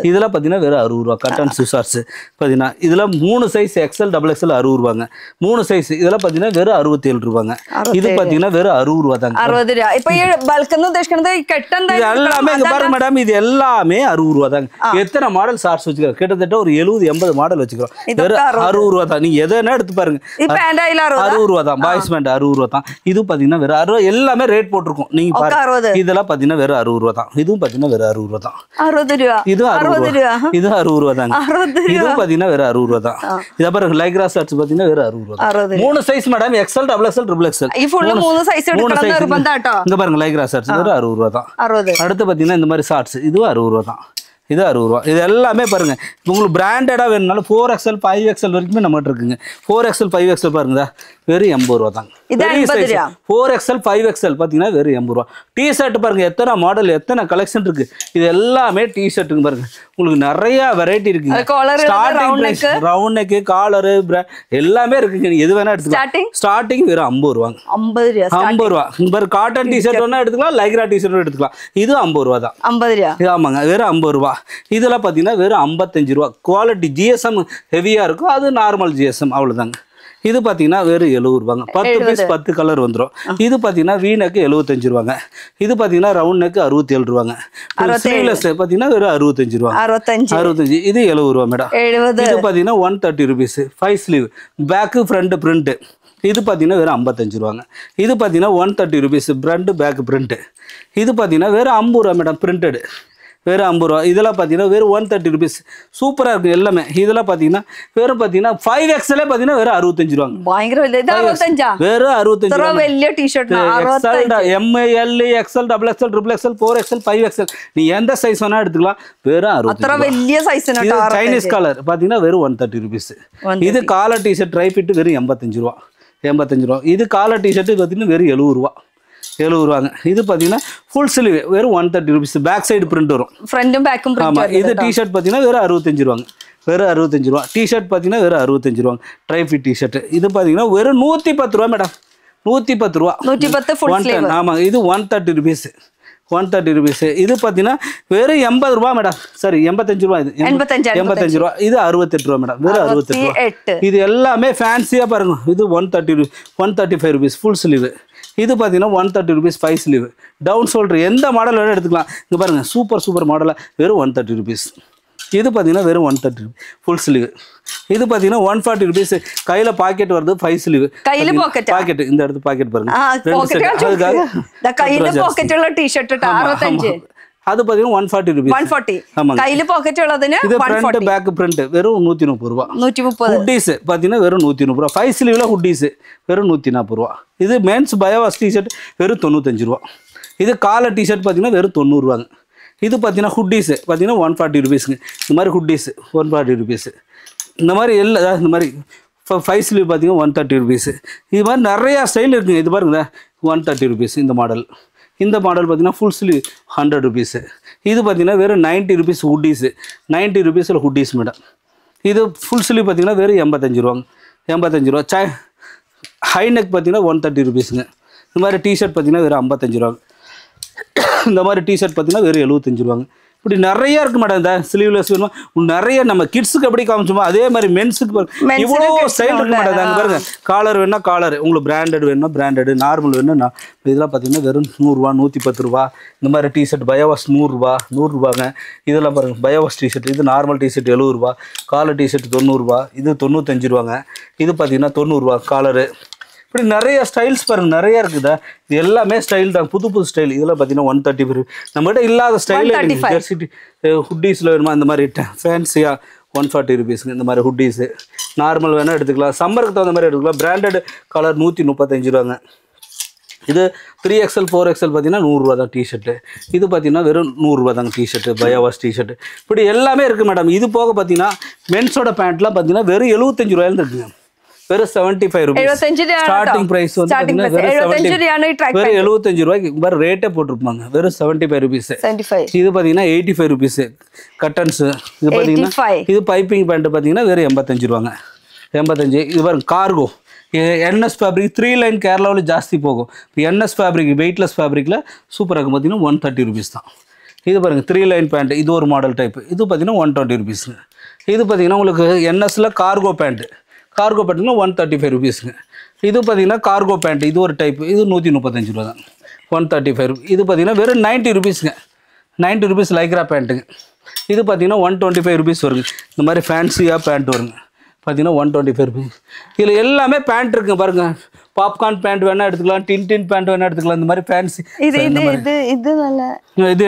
Speaker 2: இதுல பாத்தீங்கன்னா வெறும் 60 ரூபாய் காட்டன் ஷார்ட்ஸ். பாத்தீங்கன்னா இதுல 3 சைஸ் எக்ஸ்எல் டபுள் எக்ஸ்எல் 60 ரூபாங்க. 3 சைஸ் இதுல பாத்தீங்கன்னா வெறும் 67 ரூபாங்க. இது பாத்தீங்கன்னா வெறும் 60 ரூபாய் தாங்க. 60 രൂപ.
Speaker 1: ഇപ്പോ ഈ ബൾക്ക് എന്ന് ഉദ്ദേശിക്കുന്നത് ഈ കെട്ടൻ
Speaker 2: எல்லாமே இங்க பாருங்க மேடம், இது எல்லாமே 60 ரூபாய் தாங்க. எத்தனை மாடல் ஷார்ட்ஸ் வச்சுக்கிறோம், கிட்டத்தட்ட ஒரு 70-80 மாடல் வச்சுக்கிறோம். வெறும் 60 ரூபாய் தான். நீங்க எதனா எடுத்து பாருங்க.
Speaker 1: இப்போ பேண்ட் ஐல
Speaker 2: 60 ரூபாய் தான். பாய்ஸ் பேண்ட் 60 ரூபாய் தான். இது பாத்தீங்கன்னா வெறும் 60. எல்லாமே ரேட் போட்டுருக்கோம், நீங்க பாருங்க. இதெல்லாம் பாத்தீங்கன்னா வெறும் 60 ரூபாய் தான். இதுவும் பாத்தீங்கன்னா வெறும் 60 ரூபாய் தான். 60 ரூபாய். இது 60 ரூபாய். இது 60 ரூபாய் தாங்க. இது பாத்தீங்கன்னா வெறும் 60 ரூபாய் தான். இத பாருங்க லைக்ரா ஷர்ட்ஸ் பாத்தீங்கன்னா வெறும் 60 ரூபாய் தான். 3 size madam, XL double XL triple XL.
Speaker 1: ഈ ഫുൾ 3 സൈസ് എടുക്കണം നിർബന്ധമാട്ടോ.
Speaker 2: இங்க பாருங்க லைக்ரா ஷர்ட்ஸ் வெறும் 60 ரூபாய் தான். 60. அடுத்து பாத்தீங்கன்னா இந்த மாதிரி ஷார்ட்ஸ் இதுவும் 60 ரூபாய் தான். இது 60 ரூபாய். இது எல்லாமே பாருங்க, உங்களுக்கு பிராண்டடா வேணும்னாலும் 4XL 5XL வரைக்கும் நம்மகிட்ட இருக்குங்க. 4XL 5XL பாருங்க வெறும் 80 ரூபாய் தான். 4XL 5XL பாத்தீங்கன்னா வெறும் 80 ரூபாய். டி-ஷர்ட் பாருங்க எத்தனை மாடல் எத்தனை கலெக்ஷன் இருக்கு. இது எல்லாமே டி-ஷர்ட்டுங்க பாருங்க, உங்களுக்கு நிறைய வெரைட்டி இருக்குங்க. Starting price round neck collar எல்லாமே இருக்குங்க. நீங்க எது வேணா எடுத்துக்கலாம். ஸ்டார்டிங் வெறும் 50 ரூபாய். 50 ரூபாய். இந்த பாரு காட்டன் டி-ஷர்ட் வேணா எடுத்துக்கலாம், லைக்ரா டி-ஷர்ட் எடுத்துக்கலாம். இது 50 ரூபாய் தான். 50 ரூபாய். ஆமாங்க, வெறும் 50 ரூபாய். இதெல்லாம் பாத்தீங்கன்னா வெறும் 55 ரூபாய். குவாலிட்டி ஜிஎஸ்எம் ஹெவியா இருக்கும், அது நார்மல் ஜிஎஸ்எம் அவ்வளவுதாங்க. இது பாத்தீங்கன்னா வெறும் 70 ரூபாங்க. 10 பீஸ் 10 கலர் வந்துடும். இது பாத்தீங்கன்னா வி நெக் 75 ரூபாங்க. இது பாத்தீங்கன்னா ரவுண்ட் நெக் 67 ரூபாங்க. ஸ்லீவ்லெஸ் பாத்தீங்கன்னா வெறும் 65 ரூபாய். 65. இது 70 ரூபாய் மேடம். இது பாத்தீங்கன்னா 130 rupees. 5 sleeve back front print. இது பாத்தீங்கன்னா வெறும் 55 ரூபாங்க. இது பாத்தீங்கன்னா 130 ருபீஸ் ஃப்ரண்ட் பேக் பிரிண்ட். இது பாத்தீங்கன்னா வெறும் 50 ரூபாய் மேடம். பிரிண்டட் வெறும் 50 ரூபாய். இதெல்லாம் பார்த்தீங்கன்னா வெறும் 130 ருபீஸ். சூப்பராக இருக்குது எல்லாமே. இதெல்லாம் பார்த்தீங்கன்னா வெறும் பார்த்தீங்கன்னா 5XL பார்த்தீங்கன்னா வெறும் 65 ரூபாங்க.
Speaker 1: பயங்கர
Speaker 2: வெறும் 65
Speaker 1: വലിയ T-shirt.
Speaker 2: ML XL double XL triple XL 4XL 5XL நீ எந்த சைஸ் வேணா எடுத்துக்கலாம். வெறும் 60.
Speaker 1: വലിയ സൈസ്
Speaker 2: சைனீஸ் காலர் பார்த்தீங்கன்னா வெறும் 130 ருபீஸ். இது காலர் டிஷர்ட் ட்ரை ஃபிட் வெறும் 85 ரூபா. 85 ரூபா. இது காலர் டிஷர்ட் பார்த்தீங்கன்னா வெறும் 70 ரூபா. 70 ரூபாங்க. இது பார்த்தீங்கன்னா ஃபுல் ஸ்லீவ் வெறும் 130 ருபீஸ். பேக் சைடு பிரிண்ட் வரும்,
Speaker 1: ஃப்ரண்ட்டும் பேக்கும் பிரிண்ட்.
Speaker 2: ஆமாம். இது டிஷர்ட் பார்த்தீங்கன்னா வெறும் 65 ரூபாங்க. வெறும் 65 ரூபா. டிஷர்ட் பார்த்தீங்கன்னா வெறும் 65 ரூபாங்க. ட்ரை ஃபிட் டிஷர்ட் இது பார்த்தீங்கன்னா வெறும் 110 ரூபா மேடம். 110 ரூபா. 110 ஃபுல் ஸ்லீவ். ஆமாங்க. இது 130 ருபீஸ். 130 ருபீஸ். இது பார்த்தீங்கன்னா வெறும் 80 ரூபா மேடம். சரி 85 ரூபா. இது 85 ரூபா. இது 68 ரூபா மேடம். வெறும் 68 ரூபா. இது எல்லாமே ஃபேன்சியாக பாருங்க. இது 135 ருபீஸ் ஃபுல் ஸ்லீவ். இது பார்த்தீங்கன்னா 130 ருபீஸ் 5 ஸ்லீவ். டவுன் ஷோல்டர் எந்த மாடல் வேணால் எடுத்துக்கலாம். இங்கே பாருங்கள் சூப்பர் மாடலாக வெறும் 130 ருபீஸ். இது பார்த்தீங்கன்னா வெறும் 130 ஃபுல் ஸ்லீவ். இது பார்த்தீங்கன்னா 140 ருபீஸ். கையில் பாக்கெட் வருது 5 ஸ்லீவ். கையில் பாக்கெட் இந்த இடத்து பாக்கெட் பாருங்க. அது பாத்தீங்கன்னா 140 ருபீஸ். 140. ஆமா. கையில பாக்கெட் உள்ளதுன்னு 140. இது ஃப்ரண்ட் பேக் பிரிண்ட் வெறும் 130 ரூபாய். 130. ஹுட்டீஸ் பாத்தீங்கன்னா வெறும் 130 ரூபாய். 5 ஸ்லீவ்ல ஹுட்டீஸ் வெறும் 140 ரூபாய். இது மென்ஸ் பயோவாஸ் டி-ஷர்ட் வெறும் 95 ரூபாய். இது காலர் டிஷர்ட் பார்த்தீங்கன்னா வெறும் 90 ரூபாங்க. இது பார்த்தீங்கன்னா ஹுட்டீஸு பார்த்தீங்கன்னா 140 ருபீஸுங்க. இந்த மாதிரி ஹுட்டீஸு 140 ருபீஸு. இந்த மாதிரி எல்லாம் இந்த மாதிரி 5 ஸ்லீவ் பார்த்தீங்கன்னா 130 ருபீஸு. இது மாதிரி நிறையா ஸ்டைல் இருக்குங்க. இது பாருங்க 130 ருபீஸ் இந்த மாடல். இந்த மாடல் பார்த்தீங்கன்னா ஃபுல் ஸ்லீவ் 100 ருபீஸு. இது பார்த்தீங்கன்னா வெறும் 90 ருபீஸ் ஹுட்டீஸு. 90 ருபீஸில் ஹுட்டீஸ் மேடம். இது ஃபுல் ஸ்லீவ் பார்த்தீங்கன்னா வெறும் 85 ரூபாங்க. 85 ரூபா. ஹை நெக் பார்த்தீங்கன்னா 130 ருபீஸுங்க. இந்த மாதிரி டிஷர்ட் பார்த்தீங்கன்னா வெறும் 55 ரூபாங்க. இந்த மாதிரி டிஷர்ட் பார்த்தீங்கன்னா வெறும் 75 ரூபாங்க. இப்படி நிறைய இருக்கு மேடம். இந்த ஸ்லீவ்லெஸ் வேணுமா நிறைய நம்ம கிட்ஸுக்கு எப்படி காமிச்சோமோ அதே மாதிரி மென்ஸுக்கு இவ்வளோ ஸ்டைல் இருக்கு மேடம். அங்கே பாருங்க காலர் வேணும்னா காலர், உங்களுக்கு பிராண்டட் வேணும்னா பிராண்டடு, நார்மல் வேணும்னா இதெல்லாம் பார்த்தீங்கன்னா வெறும் 100 ரூபா 110 ரூபா. இந்த மாதிரி டிஷர்ட் பயோவாஸ் 100 ரூபா 100 ரூபாங்க. இதெல்லாம் பாருங்க பயோவாஸ் டிஷர்ட். இது நார்மல் டிஷர்ட் 70 ரூபா. காலர் டிஷர்ட் 90 ரூபா. இது 95 ரூபாங்க. இது பார்த்தீங்கன்னா 90 ரூபா காலரு. இப்படி நிறைய ஸ்டைல்ஸ் பாருங்கள் நிறைய இருக்குதா. இது எல்லாமே ஸ்டைல் தான், புது புது ஸ்டைல். இதெல்லாம் பார்த்தீங்கன்னா 135. நம்மகிட்ட இல்லாத ஸ்டைலே ஜெர்சி ஹுட்டீஸில் வேணுமா இந்த மாதிரி ஃபேன்சியாக 140 ருபீஸுங்க. இந்த மாதிரி ஹுட்டீஸு நார்மல் வேணால் எடுத்துக்கலாம். சம்மருக்கு தகுந்த மாதிரி எடுத்துக்கலாம். பிராண்டட் கலர் 135 ரூபாங்க. இது 3XL 4XL பார்த்தீங்கன்னா 100 ரூபா தான் டிஷர்ட்டு. இது பார்த்தீங்கன்னா வெறும் 100 ரூபா தாங்க டிஷர்ட்டு, பயோவாஸ் டிஷர்ட்டு. இப்படி எல்லாமே இருக்குது மேடம். இது போக பார்த்தீங்கன்னா மென்ஸோட பேண்ட்லாம் பார்த்தீங்கன்னா வெறும் 75 ரூபாயிலேருந்து இருக்குங்க. வெறும் 75 ருபீஸ் ஸ்டார்டிங் பிரைஸ் வந்து பார்த்தீங்கன்னா வெறும் 75 ரூபாய்க்கு வேறு ரேட்டே போட்டிருப்பாங்க. வெறும் 75 ருபீஸ். இது பார்த்தீங்கன்னா 85 ருபீஸ் கட்டன்ஸு. இது பார்த்தீங்கன்னா இது பைப்பிங் பேண்ட் பார்த்தீங்கன்னா வெறும் 85 ரூபாங்க. 85. இது பாருங்க கார்கோ NS ஃபேப்ரிக் 3 லைன் கேரளாவில் ஜாஸ்தி போகும். இப்போ NS ஃபேப்ரிக் வெயிட்லெஸ் ஃபேப்ரிக்கில் சூப்பராக இருக்கும் பார்த்தீங்கன்னா 130 ருபீஸ் தான். இது பாருங்கள் 3 லைன் பேண்ட். இது ஒரு மாடல் டைப். இது பார்த்தீங்கன்னா 120 ருபீஸுங்க. இது பார்த்தீங்கன்னா உங்களுக்கு NSல கார்கோ பேண்ட்டு. கார்கோ பேண்ட்டுன்னா 135 ருபீஸுங்க. இது பார்த்தீங்கன்னா கார்கோ பேண்ட். இது ஒரு டைப். இது 135 ரூபா தான். 135. இது பார்த்தீங்கன்னா வெறும் 90 ருபீஸுங்க. 90 ருபீஸ் லைக்ரா பேண்ட்டுங்க. இது பார்த்தீங்கன்னா 125 ருபீஸ் வருங்க. இந்த மாதிரி ஃபேன்சியாக பேண்ட் வருங்க பார்த்தீங்கன்னா 125 ருபீஸ். இதில் எல்லாமே பேண்ட் இருக்குங்க பாருங்கள். பாப்கார்ன் பேண்ட் வேணா எடுத்துக்கலாம், டின் பேண்ட் வேணா எடுத்துக்கலாம். இந்த மாதிரி ஃபேன்சி இது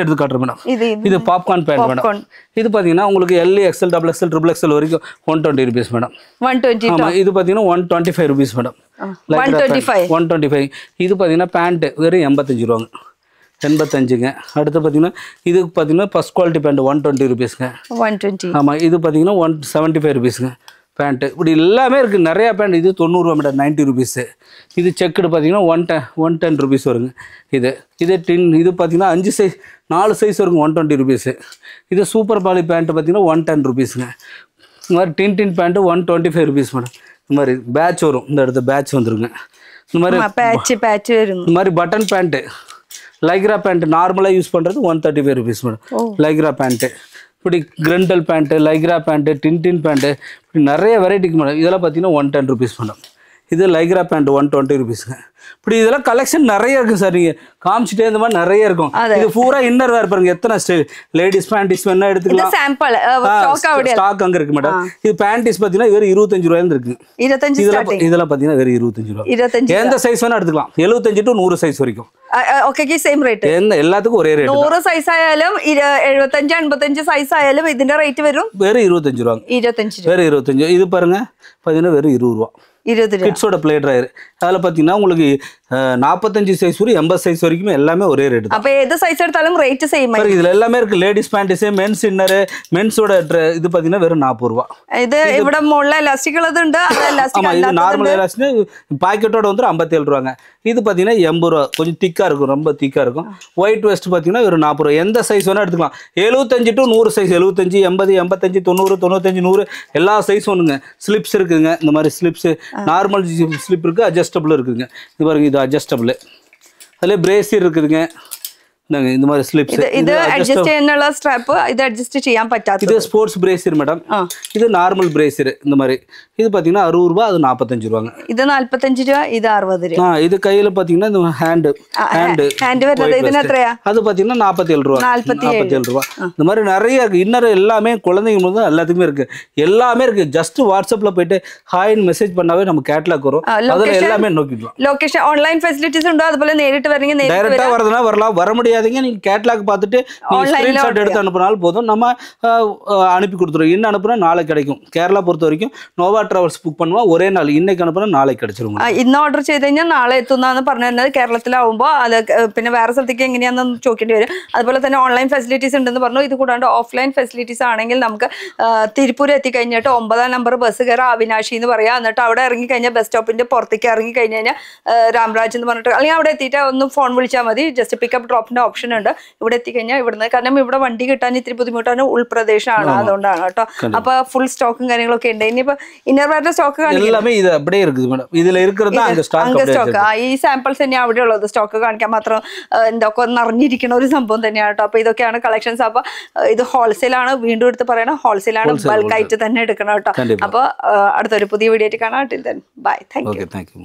Speaker 2: எடுத்து காட்டுறேன் மேடம். இது பாப்கார்ன் பேண்ட் மேடம். இது பார்த்தீங்கன்னா உங்களுக்கு LA XL XXL XXL வரைக்கும் 120 ருபீஸ் மேடம். 120. ஆமாம். இது பார்த்தீங்கன்னா 125 ருபீஸ் மேடம். 125. இது பார்த்தீங்கன்னா பேண்ட்டு வெறும் 85 ரூபாங்க. 85ங்க. அடுத்து பார்த்தீங்கன்னா இதுக்கு பார்த்தீங்கன்னா ஃபஸ்ட் குவாலிட்டி பேண்ட் 120 ருபீஸ்ங்க. 120. ஆமாம். இது பார்த்தீங்கன்னா 175 ருபீஸுங்க பேண்ட்டு. இப்படி எல்லாமே இருக்குது நிறையா பேண்ட். இது 90 ரூபா மேடம். 90 ருபீஸு. இது செக்குடு பார்த்தீங்கன்னா 110 ருபீஸ் வருங்க. இது டின். இது பார்த்தீங்கன்னா 5 சைஸ் 4 சைஸ் வருங்க. 120 ருபீஸு. இது சூப்பர் பாலி பேண்ட்டு பார்த்தீங்கன்னா 110 ருபீஸுங்க. இந்த மாதிரி டின் பேண்ட்டு 125 ருபீஸ் மேடம். இந்த மாதிரி பேட்ச் வரும். இந்த இடத்துல பேட்ச் வந்துருங்க. இந்த மாதிரி பேட்ச் வரும். இந்த மாதிரி பட்டன் பேண்ட்டு லைக்ரா பேண்ட் நார்மலாக யூஸ் பண்ணுறது 135 ருபீஸ் மேடம். Lycra pant. இப்படி கிரண்டல் பேண்ட்டு, லைக்ரா பேண்ட்டு, டின் பேண்ட்டு, இப்படி நிறைய வெரைட்டிக்கு மேடம். இதெல்லாம் பார்த்தீங்கன்னா 110 ருபீஸ் மேடம். இது லைக்ரா பேண்ட் 120 ருபீஸுங்க. இப்படி இதெல்லாம் கலெக்ஷன் நிறைய இருக்குது சார். நீங்கள் காமிச்சிட்டே இந்த மாதிரி நிறைய இருக்கும். இது பூரா இன்னர் வேர் பாருங்க. எத்தனை ஸ்டைல் லேடிஸ் பேண்டிஸ் வேணா எடுத்துக்கலாம். ஸ்டாக் அங்கே இருக்கு மேடம். இது பேண்டிஸ் பார்த்தீங்கன்னா வெறும் 25 ரூபாயிலிருந்து இருக்கு. இதெல்லாம் பார்த்தீங்கன்னா வெறும் 25 ரூபா. எந்த சைஸ் வேணா எடுத்துக்கலாம். 75 to 100 சைஸ் வரைக்கும். எல்லாத்துக்கும் ஒரே ரேட். 100 சைஸ் ஆയാലും 75 85 சைஸ் ஆയാലും ഇതിന്റെ റേറ്റ് വരും വെറും 25 രൂപ. 25. വെറും 25. இது பாருங்க பார்த்தீங்கன்னா வெறும் 20 ரூபா. 20 கிட்ஸோட ப்ளே ட்ரையர். அதில் பார்த்தீங்கன்னா உங்களுக்கு 45 சைஸ் வரை 80 சைஸ் வரைக்குமே எல்லாமே ஒரே ரேட் தான். அப்போ எது சைஸ் எடுத்தாலும் ரேட் சேம். இதில் எல்லாமே இருக்குது. லேடிஸ் பேண்ட்ஸு, மென்ஸ் இன்னரு, மென்ஸோட இது பார்த்தீங்கன்னா வெறும் 40 ரூபா. இது ഇവിടെ മുകളിൽ എലാസ്റ്റിക് ഉള്ളതുണ്ട്. ஆமாம். இது நார்மல் எலாஸ்டிக் பாக்கெட்டோட வந்து 57 ரூபாங்க. இது பார்த்தீங்கன்னா 80 ரூபா. கொஞ்சம் திக்காக இருக்கும். ரொம்ப திக்காக இருக்கும். ஒயிட் வெஸ்ட் பார்த்தீங்கன்னா வெறும் 40 ரூபா. எந்த சைஸ் வேணால் எடுத்துக்கலாம். 75 to 100 சைஸ். 75 80 85 90 95 100 எல்லா சைஸும் ஒன்றுங்க. ஸ்லிப்ஸ் இருக்குதுங்க. இந்த மாதிரி ஸ்லிப்ஸு நார்மல் ஸ்லிப் இருக்குது, அட்ஜஸ்டபிள் இருக்குதுங்க. இது பாருங்க. இது அட்ஜஸ்டபிள். அதில் பிரேசியர் இருக்குதுங்க. இந்த மாதிரி ஸ்லிப்ஸ். இது அட்ஜஸ்ட் ചെയ്യാനുള്ള ஸ்ட்ராப். இது அட்ஜஸ்ட் ചെയ്യാൻ പറ്റാത്തது. இது ஸ்போர்ட்ஸ் பிரேசியர் மேடம். இது நார்மல் பிரேசியர். இந்த மாதிரி இது பார்த்தீங்கன்னா 60 ரூபா. அது 45 ரூபாங்க. இது 45 ரூபா. இது 60 ரூபா. இது கையில் பார்த்தீங்கன்னா இந்த ஹேண்டு வருது. இது எത്രயா? அது பார்த்தீங்கன்னா 47 ரூபா. 47 ரூபா. இந்த மாதிரி நிறைய இருக்கு. இன்னர் எல்லாமே குழந்தைங்க முதல் எல்லாத்துக்குமே இருக்கு. எல்லாமே இருக்கு. ஜஸ்ட் வாட்ஸ்அப்பில் போயிட்டு ஹாய்னு மெசேஜ் பண்ணாவே நம்ம கேட்லாக் வரும். அதில் எல்லாமே நோக்கிக்கலாம். லொகேஷன் ஆன்லைன் ஃபெசிலிட்டிஸ் உண்டோ? அதுபோல நேரிட்டு வரீங்க? டைரக்டாக வரதுனா வரலாம். வர முடியாது செய்யாதீங்க. நீங்க கேட்லாக் பார்த்துட்டு நீங்க ஸ்கிரீன்ஷாட் எடுத்து அனுப்புனாலும் போதும். நம்ம அனுப்பி கொடுத்துருவோம். இன்னும் அனுப்புனா நாளைக்கு கிடைக்கும். കേരള பொறுத்த வரைக்கும் നോവ ട്രാവൽസ് ബുക്ക് பண்ணுவா ஒரே நாள். இன்னைக்கு அனுப்புனா நாளைக்கு கிடைச்சிரும்.
Speaker 1: ഇന്ന് ഓർഡർ ചെയ്ത് കഴിഞ്ഞാൽ നാളെ എത്തുന്നാന്ന് പറഞ്ഞിരുന്നത്. കേരളത്തിലാവുമ്പോൾ അത് പിന്നെ വേറെ സ്ഥലത്തേക്ക് എങ്ങനെയാണെന്ന് ചോദിക്കേണ്ടി വരും. അതുപോലെ തന്നെ ഓൺലൈൻ ഫെസിലിറ്റീസ് ഉണ്ടെന്ന് പറഞ്ഞു. ഇത് കൂടാണ്ട് ഓഫ്ലൈൻ ഫെസിലിറ്റീസ് ആണെങ്കിൽ നമുക്ക് തിരുപ്പൂർ എത്തിക്കഴിഞ്ഞിട്ട് 9ാം നമ്പർ ബസ് കയറി അവിനാശി എന്ന് പറയാം. എന്നിട്ട് അവിടെ ഇറങ്ങിക്കഴിഞ്ഞാൽ ബസ് സ്റ്റോപ്പിന്റെ പുറത്തേക്ക് ഇറങ്ങി കഴിഞ്ഞ് കഴിഞ്ഞാൽ രാംരാജ് എന്ന് പറഞ്ഞിട്ട് അല്ലെങ്കിൽ അവിടെ എത്തിയിട്ട് ഒന്ന് ഫോൺ വിളിച്ചാൽ മതി. ജസ്റ്റ് പിക്കപ്പ് ഡ്രോപ്പിന്റെ ഓപ്ഷൻ ഉണ്ട്. ഇവിടെ എത്തിക്കഴിഞ്ഞാൽ ഇവിടുന്ന്, കാരണം ഇവിടെ വണ്ടി കിട്ടാൻ ഇത്തിരി ബുദ്ധിമുട്ടാണ്, ഉൾപ്രദേശമാണ്, അതുകൊണ്ടാണ് കേട്ടോ. അപ്പൊ ഫുൾ സ്റ്റോക്കും കാര്യങ്ങളൊക്കെ ഉണ്ട്. ഇനിയിപ്പോ ഇന്നർവെയറിന്റെ സ്റ്റോക്ക് സ്റ്റോക്ക് ഈ സാമ്പിൾസ് തന്നെയാണ് അവിടെ ഉള്ളത്. സ്റ്റോക്ക് കാണിക്കാൻ മാത്രം എന്തൊക്കെ നിറഞ്ഞിരിക്കുന്ന ഒരു സംഭവം തന്നെയാണ് കേട്ടോ. അപ്പൊ ഇതൊക്കെയാണ് കളക്ഷൻസ്. അപ്പൊ ഇത് ഹോൾസെയിൽ ആണ്, വീണ്ടും എടുത്ത് പറയണം, ഹോൾസെയിൽ ആണ്, ബൾക്കായിട്ട് തന്നെ എടുക്കണം കേട്ടോ. അപ്പൊ അടുത്തൊരു പുതിയ വീഡിയോ ആയിട്ട് കാണാം. Till then bye. Thank you.